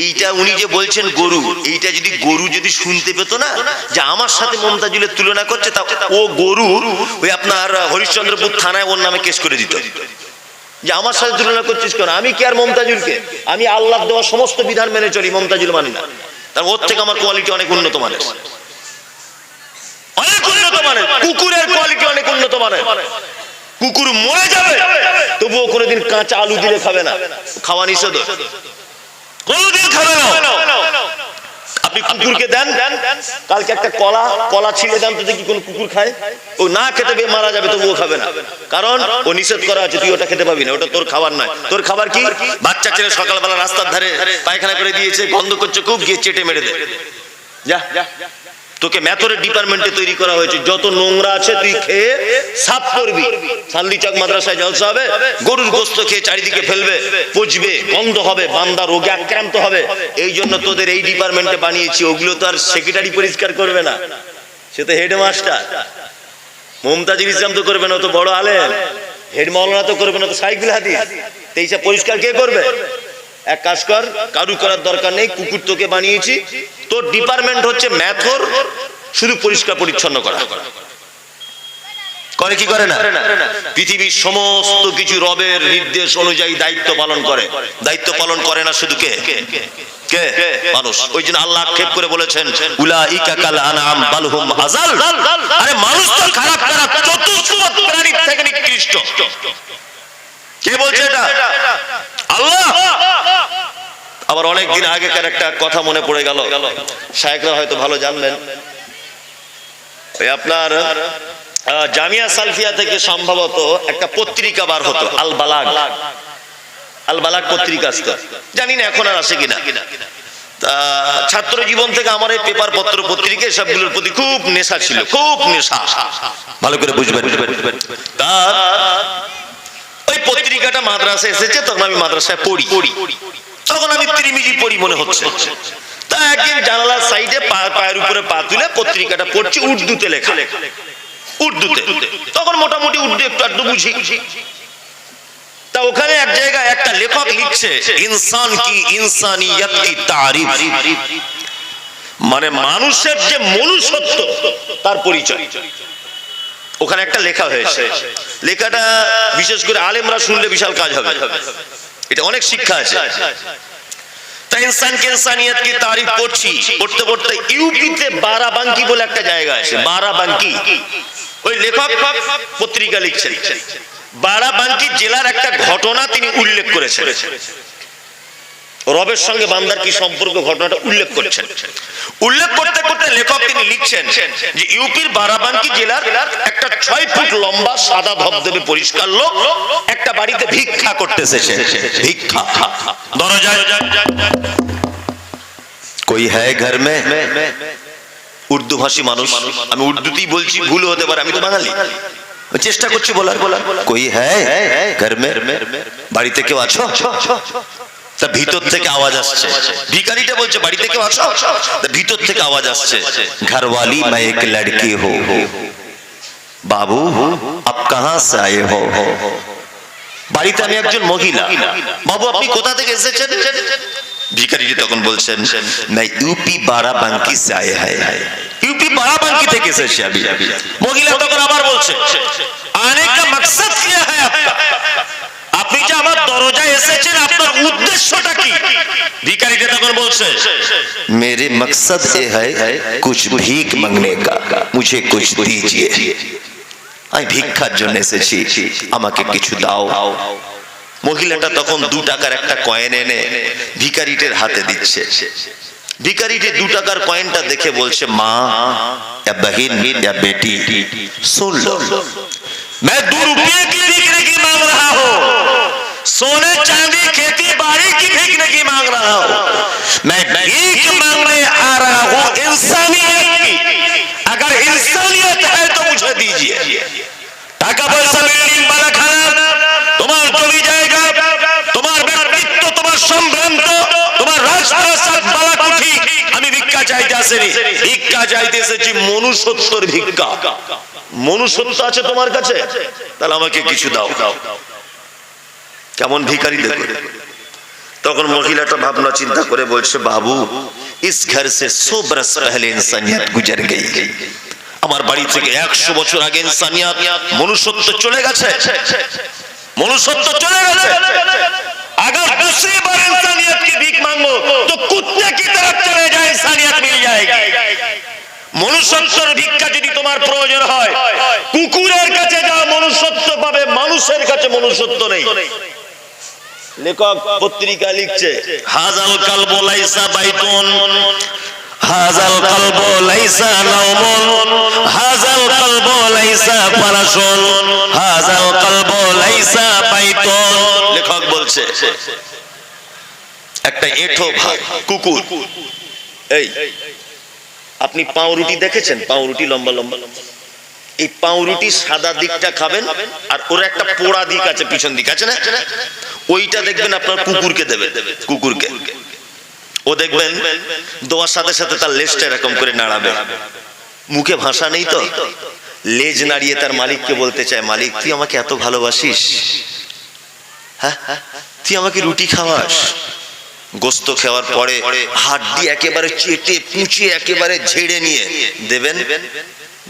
Speaker 1: এইটা উনি যে বলছেন গরু, এইটা যদি গরু যদি শুনতে পেত না যে আমার সাথে মমতাজুলের তুলনা করছে, তা ও গরু ওই আপনার হরিশ্চন্দ্রপুর থানায় ওর নামে কেস করে দিত যে আমার সাথে তুলনা করছিস কেন। আমি কি আর মমতাজুলকে, আমি আল্লাহ দেওয়া সমস্ত বিধান মেনে চলি, মমতাজুল মানি না। তার ওর থেকে আমার কোয়ালিটি অনেক উন্নত মানের, অনেক উন্নত মানের। কুকুরের কোয়ালিটি অনেক উন্নত মানের। কুকুর মরে যাবে তবুও কোনোদিন কাঁচা আলু দিলে খাবে না, খাওয়া নিষেধ, কোনোদিন খাবে না। আপনি কুকুরকে দেন, কালকে একটা কলা ছিলে দেন তো দেখি কোন কুকুর খায়, ও না খেতে মারা যাবে তবুও খাবে না, কারণ ও নিষেধ করা আছে, তুই ওটা খেতে পাবি না, ওটা তোর খাবার নয়। তোর খাবার কি? বাচ্চা ছেলে সকালবেলা রাস্তার ধারে পায়খানা করে দিয়েছে, গন্ধ করছে খুব, গিয়ে চেটে মেরে দে, যা। তোকে মেথরের ডিপার্টমেন্টে তৈরি করা হয়েছে, যত নোংরা আছে তুই খেয়ে সাফ করবি। সান্দিচক মাদ্রাসায় জলসা হবে, গরুর গোস্ত খেয়ে চারিদিকে ফেলবে, পচবে, গন্ধ হবে, বান্দা রোগে আক্রান্ত হবে। এই জন্য তোদের এই ডিপার্টমেন্টে বানিয়েছি। ওগুলো তো আর সেক্রেটারি পরিষ্কার করবে না, সে তো হেডমাস্টার। মমতাজুল ইসলাম তো করবে না, তো বড় আলেম। হেড মাওলানা তো করবে না, তো সাইকুল হাদিস। এইসব পরিষ্কার কে করবে? এক কাজ কর, কারু করার দরকার নেই, কুকুর তোকে বানিয়েছি, তোর ডিপার্টমেন্ট হচ্ছে ম্যাথর, শুধু পরিষ্কার পরিচ্ছন্ন করা। করে কি করে না? পৃথিবীর সমস্ত কিছু রবের নির্দেশ অনুযায়ী দায়িত্ব পালন করে। দায়িত্ব পালন করে না শুধু কে? কে? মানুষ। ওই জন্য আল্লাহ আক্ষেপ করে বলেছেন উলাইকা কাল আনআম বাল হুম আযাল। আরে মানুষ তো খারাপ খারাপ চতুষ্পদ প্রাণী থেকে নিকৃষ্ট। কে বলছে এটা? আল্লাহ। আবার অনেক দিন আগেকার একটা কথা মনে পড়ে গেল, শায়েখরা হয়তো ভালো জানবেন। ওই আপনার জামিয়া সালফিয়া থেকে সম্ভবত একটা পত্রিকা বার হতো, আল বালাগ। আল বালাগ পত্রিকা আসতো, জানি না এখন আর আসে কিনা। ছাত্র জীবন থেকে আমার এই পেপার পত্র পত্রিকা সবগুলোর প্রতি খুব নেশা ছিল, খুব নেশা, ভালো করে বুঝবেন। ওই পত্রিকাটা মাদ্রাসায় এসেছে, তখন আমি মাদ্রাসায় পড়ি, তখন আমি তিরিমিজি পড়ি মনে হচ্ছে। তা একদিন জানালার সাইডে পায়ের উপরে পা তুলে পত্রিকাটা পড়ছি, উর্দুতে লেখা, উর্দুতে। তখন মোটামুটি উর্দু একটু আধটু বুঝি। তা ওখানে এক জায়গায় একটা লেখক লিখছে ইনসান কি ইনসানিয়ত কি তারিফ, মানে মানুষের যে মনুষ্যত্ব তার পরিচয়। ওখানে একটা লেখা হয়েছে, লেখাটা বিশেষ করে আলেমরা শুনলে বিশাল কাজ হবে, এটা অনেক শিক্ষা আছে। তাই ইনসান কি ইনসানিয়ত কি তারিফ পড়ছি, পড়তে পড়তে ইউপিতে বারাবাঙ্কি বলে একটা জায়গা আছে, বারাবাঙ্কি। ওই লেখক পত্রিকা লিখছেন, বারাবাঙ্কি জেলার একটা ঘটনা তিনি উল্লেখ করেছেন, রবের সঙ্গে বান্দার কি সম্পর্ক, ঘটনাটা উল্লেখ করছেন। উল্লেখ করতে করতে লেখক তিনি লিখছেন যে ইউপির বারাবাঙ্কি জেলার একটা 6 ফুট লম্বা সাদা ধবধবে পরিষ্কার লোক একটা বাড়িতে ভিক্ষা করতে এসেছে। ভিক্ষা, দরজায় কই হ্যায় ঘর মে, উর্দু ভাষী মানুষ, আমি উর্দুতেই বলছি, ভুল হতে পারে, আমি তো বাঙালি, চেষ্টা করছি বলার। কই হ্যায় ঘর মে, বাড়িতে কেউ আছো? তা ভিতর থেকে আওয়াজ আসছে, ভিখারিটা বলছে বাড়িতে কেউ আছো? তা ভিতর থেকে আওয়াজ আসছে ঘরওয়ালি मैं एक लड़की हूँ, बाबू आप कहाँ से आए हो? বাড়িতে আমি একজন মহিলা, বাবু আপনি কোথা থেকে এসেছেন? ভিখারিটি তখন বলছেন मैं यूपी बाराबंकी से आए हैं, यूपी बाराबंकी থেকে এসেছি আমি। মহিলা তখন আবার বলছে आने का मकसद क्या है आपका, আপনি যে আমার দরজায় এসেছেন আপনার উদ্দেশ্যটা কি? ভিখারিটা তখন বলছে मेरे मकसद ये है कुछ भीख मांगने का, मुझे कुछ दीजिए, আমি ভিক্ষার জন্য এসেছি, আমাকে কিছু দাও। মহিলাটা তখন 2 টাকার একটা কয়েন এনে ভিখারিটির হাতে দিচ্ছে। ভিখারিটি 2 টাকার কয়েনটা দেখে বলছে মা या बहन या बेटी सुन लो, मैं 2 रुपये की भीख नहीं मांग रहा हूँ, सोने चांदी खेती बाड़ी की भीख नहीं मांग रहा हूँ, मैं भीख मांगने आ रहा हूँ इंसानियत की, अगर इंसानियत है तो मुझे दीजिए। টাকা পয়সা বিল্ডিং বাড়া খানা, তোমার জমি জায়গা, তোমার ব্যক্তিত্ব, তোমার সম্ভ্রান্ত, তোমার রাজপ্রাসাদ বালাকুঠি আমি ভিক্ষা চাইতে আসেনি, ভিক্ষা চাইতে এসেছি, মনুষ্যত্বর ভিক্ষা। মনুষ্যত্ব আছে তোমার কাছে? তাহলে আমাকে কিছু দাও। কেমন ভিখারি দেখো। তখন মহিলাটা ভাবনা চিন্তা করে বলছে, বাবু ইস ঘর সে 100 বরস পহলে ইনসানিয়ত গুজর গই। আমার বাড়ি থেকে 100 বছর আগে ইনসানিয়ত, মনুষ্যত্ব চলে গেছে, মনুষ্যত্ব চলে গেছে। अगर दूसरी बार इंसानियत की भीख मांगो तो कुत्ते की तरफ चले जाए, इंसानियत मिल जाएगी। মনুষ্যত্বের ভিক্ষা যদি তোমার প্রয়োজন হয়, কুকুরের কাছে যাও, মনুষ্যত্ব পাবে, মানুষের কাছে মনুষ্যত্ব নেই। লেখক পত্রিকা লিখছে, হাজাল কালবু লাইসা বাইতুন, হাজাল কালবু লাইসা নাওমুন, হাজাল কালবু লাইসা ফারাশুন, হাজাল কালবু লাইসা বাইতুন। লেখক বলছে একটা এঁঠো ভাত কুকুর, এই আপনি পাউরুটি দেখেছেন? পাউরুটি লম্বা লম্বা, এই পাউরুটি সাদা দিকটা খাবেন, আর ওর একটা পোড়া দিক আছে, পিছন দিক আছে না, ওইটা দেখবেন আপনার কুকুরকে দেবেন। কুকুরকে ও দেখবেন দোয়ার সাথে সাথে তার লেজটা এরকম করে নাড়াবে, মুখে ভাষা নেই তো লেজ নাড়িয়ে তার মালিককে বলতে চায়, মালিক তুই আমাকে এত ভালোবাসিস, হ্যাঁ তুই আমাকে রুটি খাওয়াস। গোস্ত খাওয়ার পরে হাড্ডি একেবারে চেটে পুঁচে একেবারে ঝেড়ে নিয়ে দেবেন,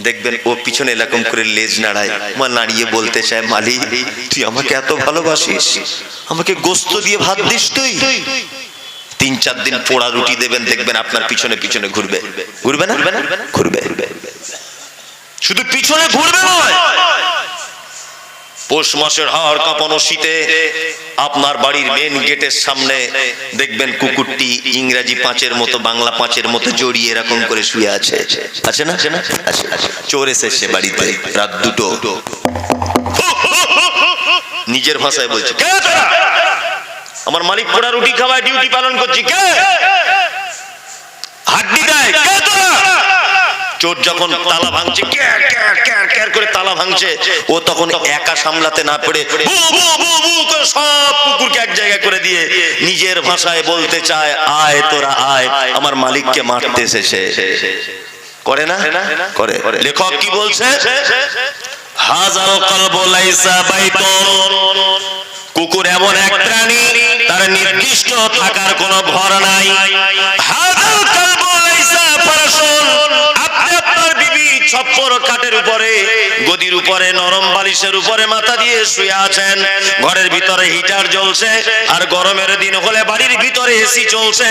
Speaker 1: দেখবেন ও পিছনে এরকম করে লেজ নাড়ায়, মা নাড়িয়ে বলতে চায়, মালিক তুই আমাকে এত ভালোবাসিস, আমাকে গোস্ত দিয়ে ভাত দিস তুই। 3-4 দিন পোড়া রুটি দেবেন, দেখবেন আপনার পিছনে পিছনে ঘুরবে। ঘুরবে না? ঘুরবে, শুধু পিছনে ঘুরবে নয়, পৌষ মাসের হাড় কাঁপানো শীতে আপনার বাড়ির মেন গেটের সামনে দেখবেন কুকুরটি ইংরেজি 5-এর মতো বাংলা 5-এর মতো জড়িয়ে এরকম করে শুয়ে আছে। আছে না? চোর এসেছে বাড়িতে রাত 2টো, নিজের ভাষায় বলছে, কে তোরা? আমার মালিক পোড়া রুটি খাওয়ায় ডিউটি পালন করছি, কে? হাড্ডি দেয়, কে তোরা? চোর যখন তালা ভাঙছে, ক্যার করে তালা ভাঙছে, ও তখন একা সামলাতে না পেরে সব কুকুরকে এক জায়গায় করে দিয়ে নিজের ভাষায় বলতে চায়, আয় তোরা আয়, আমার মালিককে মারতে এসেছে। করে না? করে। লেখক কি বলছে? হাজাল কলবু লাইসা বাইতুন, কুকুর এমন এক প্রাণী তার নির্দিষ্ট থাকার কোনো ঘর নাই। হাজাল কলবু লাইসা ফারাশুন, আপনি আপনার বিবি ছপ্পর খাটের উপরে, গদির উপরে, নরম বালিশের উপরে মাথা দিয়ে শুয়ে আছেন, ঘরের ভিতরে হিটার জ্বলছে, আর গরমের দিন হলে বাড়ির ভিতরে এসি চলছে,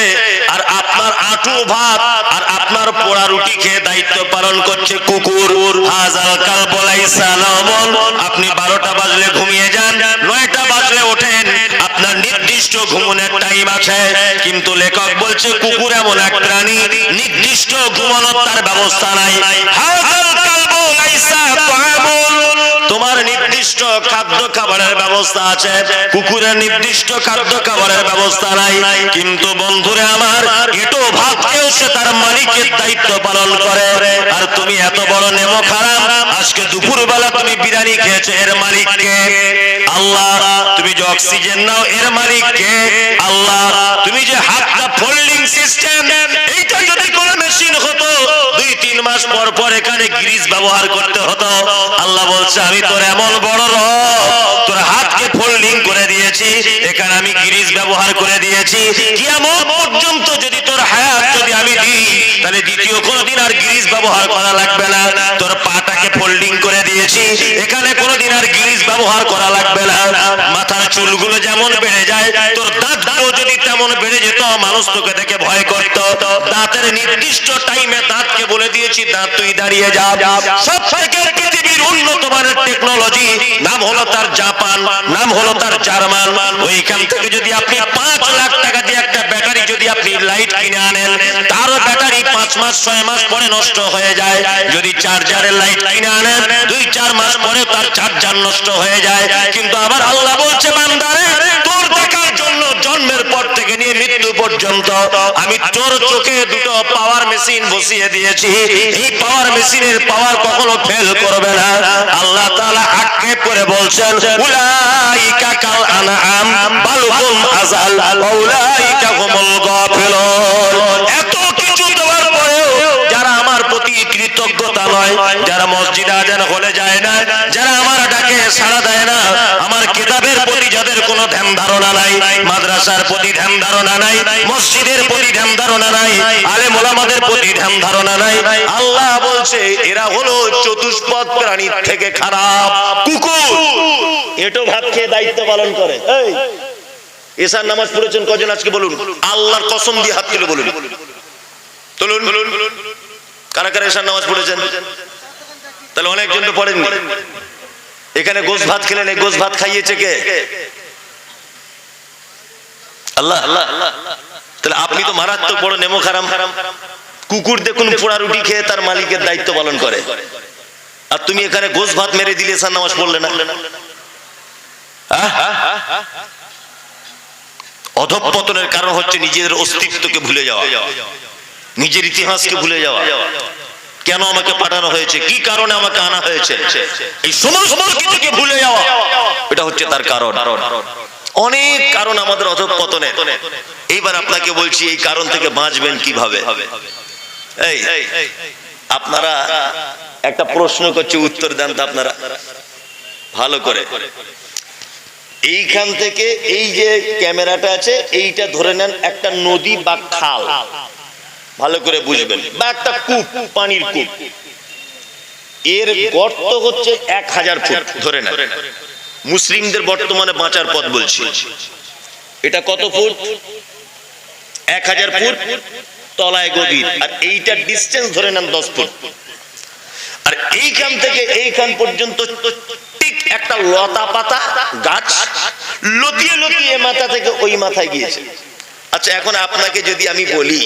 Speaker 1: আর আপনার আঁটু ভাত আর আপনার পোড়া রুটি খেয়ে দায়িত্ব পালন করছে কুকুর। হাজাল কালবু লাইসা নাওমুন, আপনি 12টা বাজলে ঘুমিয়ে যান, 9টা বাজলে ওঠেন, আপনার নির্দিষ্ট ঘুমানোর টাইম আছে। কিন্তু লেখক বলছে কুকুর এমন এক প্রাণী, নির্দিষ্ট ঘুমানোর তার ব্যবস্থা নাই। হাজাল কালবু লাইসা তাআমুন, তোমার নির্দিষ্ট খাদ্য খাবারের ব্যবস্থা আছে, কুকুরের নির্দিষ্ট খাদ্য খাবারের ব্যবস্থা নাই। কিন্তু বন্ধুরে আমার, এটো ভাতকেও সে তার মালিকের দায়িত্ব পালন করে। আর তুমি এত বড় নেমো খারাপ, আজকে দুপুরবেলা তুমি বিরিয়ানি খেয়েছো, এর মালিক কে? আল্লাহ। তুমি যে অক্সিজেন নাও, এর মালিক কে? আল্লাহ। তুমি যে হাতটা ফোল্ডিং সিস্টেম, এইটা যদি কোনো মেশিন হতো 2-3 মাস পর পর এখানে গ্রিজ ব্যবহার করতে হতো। আল্লাহ বলছে আমি তোর এমন বড় রব, তোর হাতকে ফোল্ডিং করে দিয়েছি, এখানে আমি গ্রিজ ব্যবহার করে দিয়েছি। কিয়ামত পর্যন্ত যদি তোর হায়াত যদি আমি দিই, তাহলে দ্বিতীয় কোনদিন আর গ্রিজ ব্যবহার করা লাগবে না। তোর পাটাকে ফোল্ডিং করে দিয়েছি, এখানে কোনদিন আর গ্রিজ ব্যবহার করা লাগবে না। মাথার চুলগুলো যেমন বেড়ে যায়, তোর দাঁতগুলো যদি তেমন বেড়ে যেত, মানুষ তোকে দেখে ভয় করত। দাঁতের নির্দিষ্ট টাইমে দাঁতকে বলে দিয়েছি, দাঁত তুই দাঁড়িয়ে যা। সব থেকে পৃথিবীর উন্নত মানের টেকনোলজি, নাম হলো তার জাপান, নাম হলো তার জার্মান। ওইখান থেকে যদি আপনি 5 লাখ টাকা দিয়ে একটা ব্যাটারি যদি আপনি লাইট কিনে আনেন, তার ব্যাটারি 5 মাস 6 মাস পরে নষ্ট হয়ে যায়। যদি চার্জারের লাইট কিনে আনেন, 2-4 মাস পরে তার চার্জার নষ্ট হয়ে যায়। কিন্তু আবার আল্লাহ বলছে, বান্দারে তোর দেখার জন্য জন্মের পর থেকে নিয়ে মৃত্যু পর্যন্ত আমি তোর চোখে 2টো পাওয়ার মেশিন বসিয়ে দিয়েছি। এই পাওয়ার মেশিনের পাওয়ার কখনো ফেল করবে না। আল্লাহ তাআলা আক্ষেপ করে বলছেন, উলাইকা কাল আনআম বাল হুম আযাল, উলাইকা হুমুল গাফিলুন। এত কিছু দেওয়ার যারা মসজিদে আজান হলে যায় না, যারা আমার ডাকে সাড়া দেয় না, আমার কিতাবের প্রতি যাদের কোনো ধ্যান ধারণা নাই, মাদ্রাসার প্রতি ধ্যান ধারণা নাই, মসজিদের প্রতি ধ্যান ধারণা নাই, আলেম ওলামাদের প্রতি ধ্যান ধারণা নাই, আল্লাহ বলছে এরা হলো চতুষ্পদ প্রাণীর থেকে খারাপ কুকুর। এটো ভাত খেয়ে দায়িত্ব পালন করে। এই এশার নামাজ পড়েছেন কজন আজকে বলুন? আল্লাহর কসম দিয়ে হাত তুলে বলুন, তুলুন। কারা কারা এশার নামাজ পড়েছেন? তাহলে অনেকজন তো পড়েননি। এখানে গোশ ভাত খেলেন, এই গোশ ভাত খাইয়েছে কে? আল্লাহ। তাহলে আপনি তো মারাত্মক বড় নেমো খারাম। কুকুর দেখুন পোড়া রুটি খেয়ে তার মালিকের দায়িত্ব পালন করে, আর তুমি এখানে গোশ ভাত মেরে দিলে এশার নামাজ পড়লে না। অধঃপতনের কারণ হচ্ছে নিজের অস্তিত্বকে ভুলে যাওয়া, নিজের ইতিহাসকে ভুলে যাওয়া। কেন আমাকে পাঠানো হয়েছে, কি কারণে আমাকে আনা হয়েছে, এই সমস্ত কিছুকে ভুলে যাওয়া, এটা হচ্ছে তার কারণ। অনেক কারণ আমাদের অধঃপতনের। এইবার আপনাকে বলছি এই কারণ থেকে বাঁচবেন কিভাবে। এই আপনারা একটা প্রশ্ন করছে, উত্তর দেন তো আপনারা ভালো করে। এইখান থেকে এই যে ক্যামেরাটা আছে এইটা ধরে নেন একটা নদী বা খাল, ভালো করে বুঝবেন, বা একটা কূপ, পানির কূপ। এর গর্ত হচ্ছে 1000 ফুট ধরে নেন। মুসলিমদের বর্তমানে বাঁচার পথ বলছি, এটা কত ফুট? 1000 ফুট তলায় গভীর, আর এইটার ডিসটেন্স ধরে নেন 10 ফুট। আর এইখান থেকে এইখান পর্যন্ত ঠিক একটা লতা পাতা গাছ লতিয়ে লতিয়ে মাথা থেকে ওই মাথায় গিয়েছে। আচ্ছা এখন আপনাকে যদি আমি বলি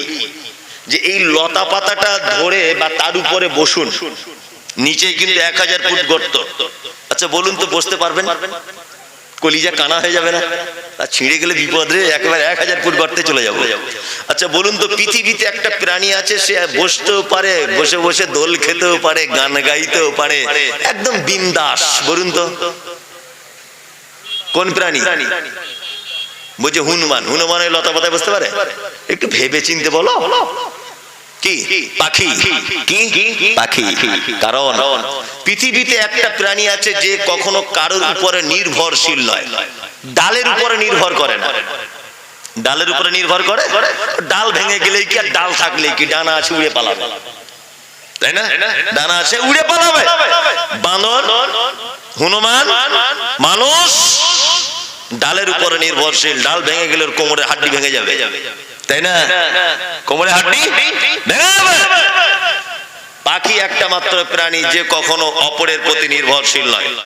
Speaker 1: যে এই লতা পাতাটা ধরে বা তার উপরে বসুন, নিচে কিন্তু 1000 ফুট গর্ত। আচ্ছা বলুন তো বসতে পারবেন? কলিজা কানা হয়ে যাবে না? আর ছিঁড়ে গেলে বিপদ রে, একেবারে 1000 ফুট গর্তে চলে যাবো। আচ্ছা বলুন তো পৃথিবীতে একটা প্রাণী আছে সে বসতেও পারে, বসে বসে দোল খেতেও পারে, গান গাইতেও পারে, একদম বিন্দাস। বলুন তো কোন প্রাণী? বলছে হনুমান। হনুমান ওই লতা পাতায় বসতে পারে? একটু ভেবে চিনতে বলো। কি পাখি? কি পাখি? কারণ পৃথিবীতে একটা প্রাণী আছে যে কখনো কারোর উপরে নির্ভরশীল নয়, ডালের উপরে নির্ভর করে না। ডালের উপরে নির্ভর করে, ডাল ভেঙে গেলেই কি আর ডাল থাকলেই কি, ডানা আছে উড়ে পালাবে, তাই না? ডানা আছে উড়ে পালাবে। বানর, হনুমান, মানুষ ডালের উপরে নির্ভরশীল। ডাল ভেঙে গেলে ওর কোমরের হাড্ডি ভেঙে যাবে, তাই না? কোমরের হাড্ডি ভেঙে যাবে। পাখি একটা মাত্র প্রাণী যে কখনো অপরের প্রতি নির্ভরশীল নয়।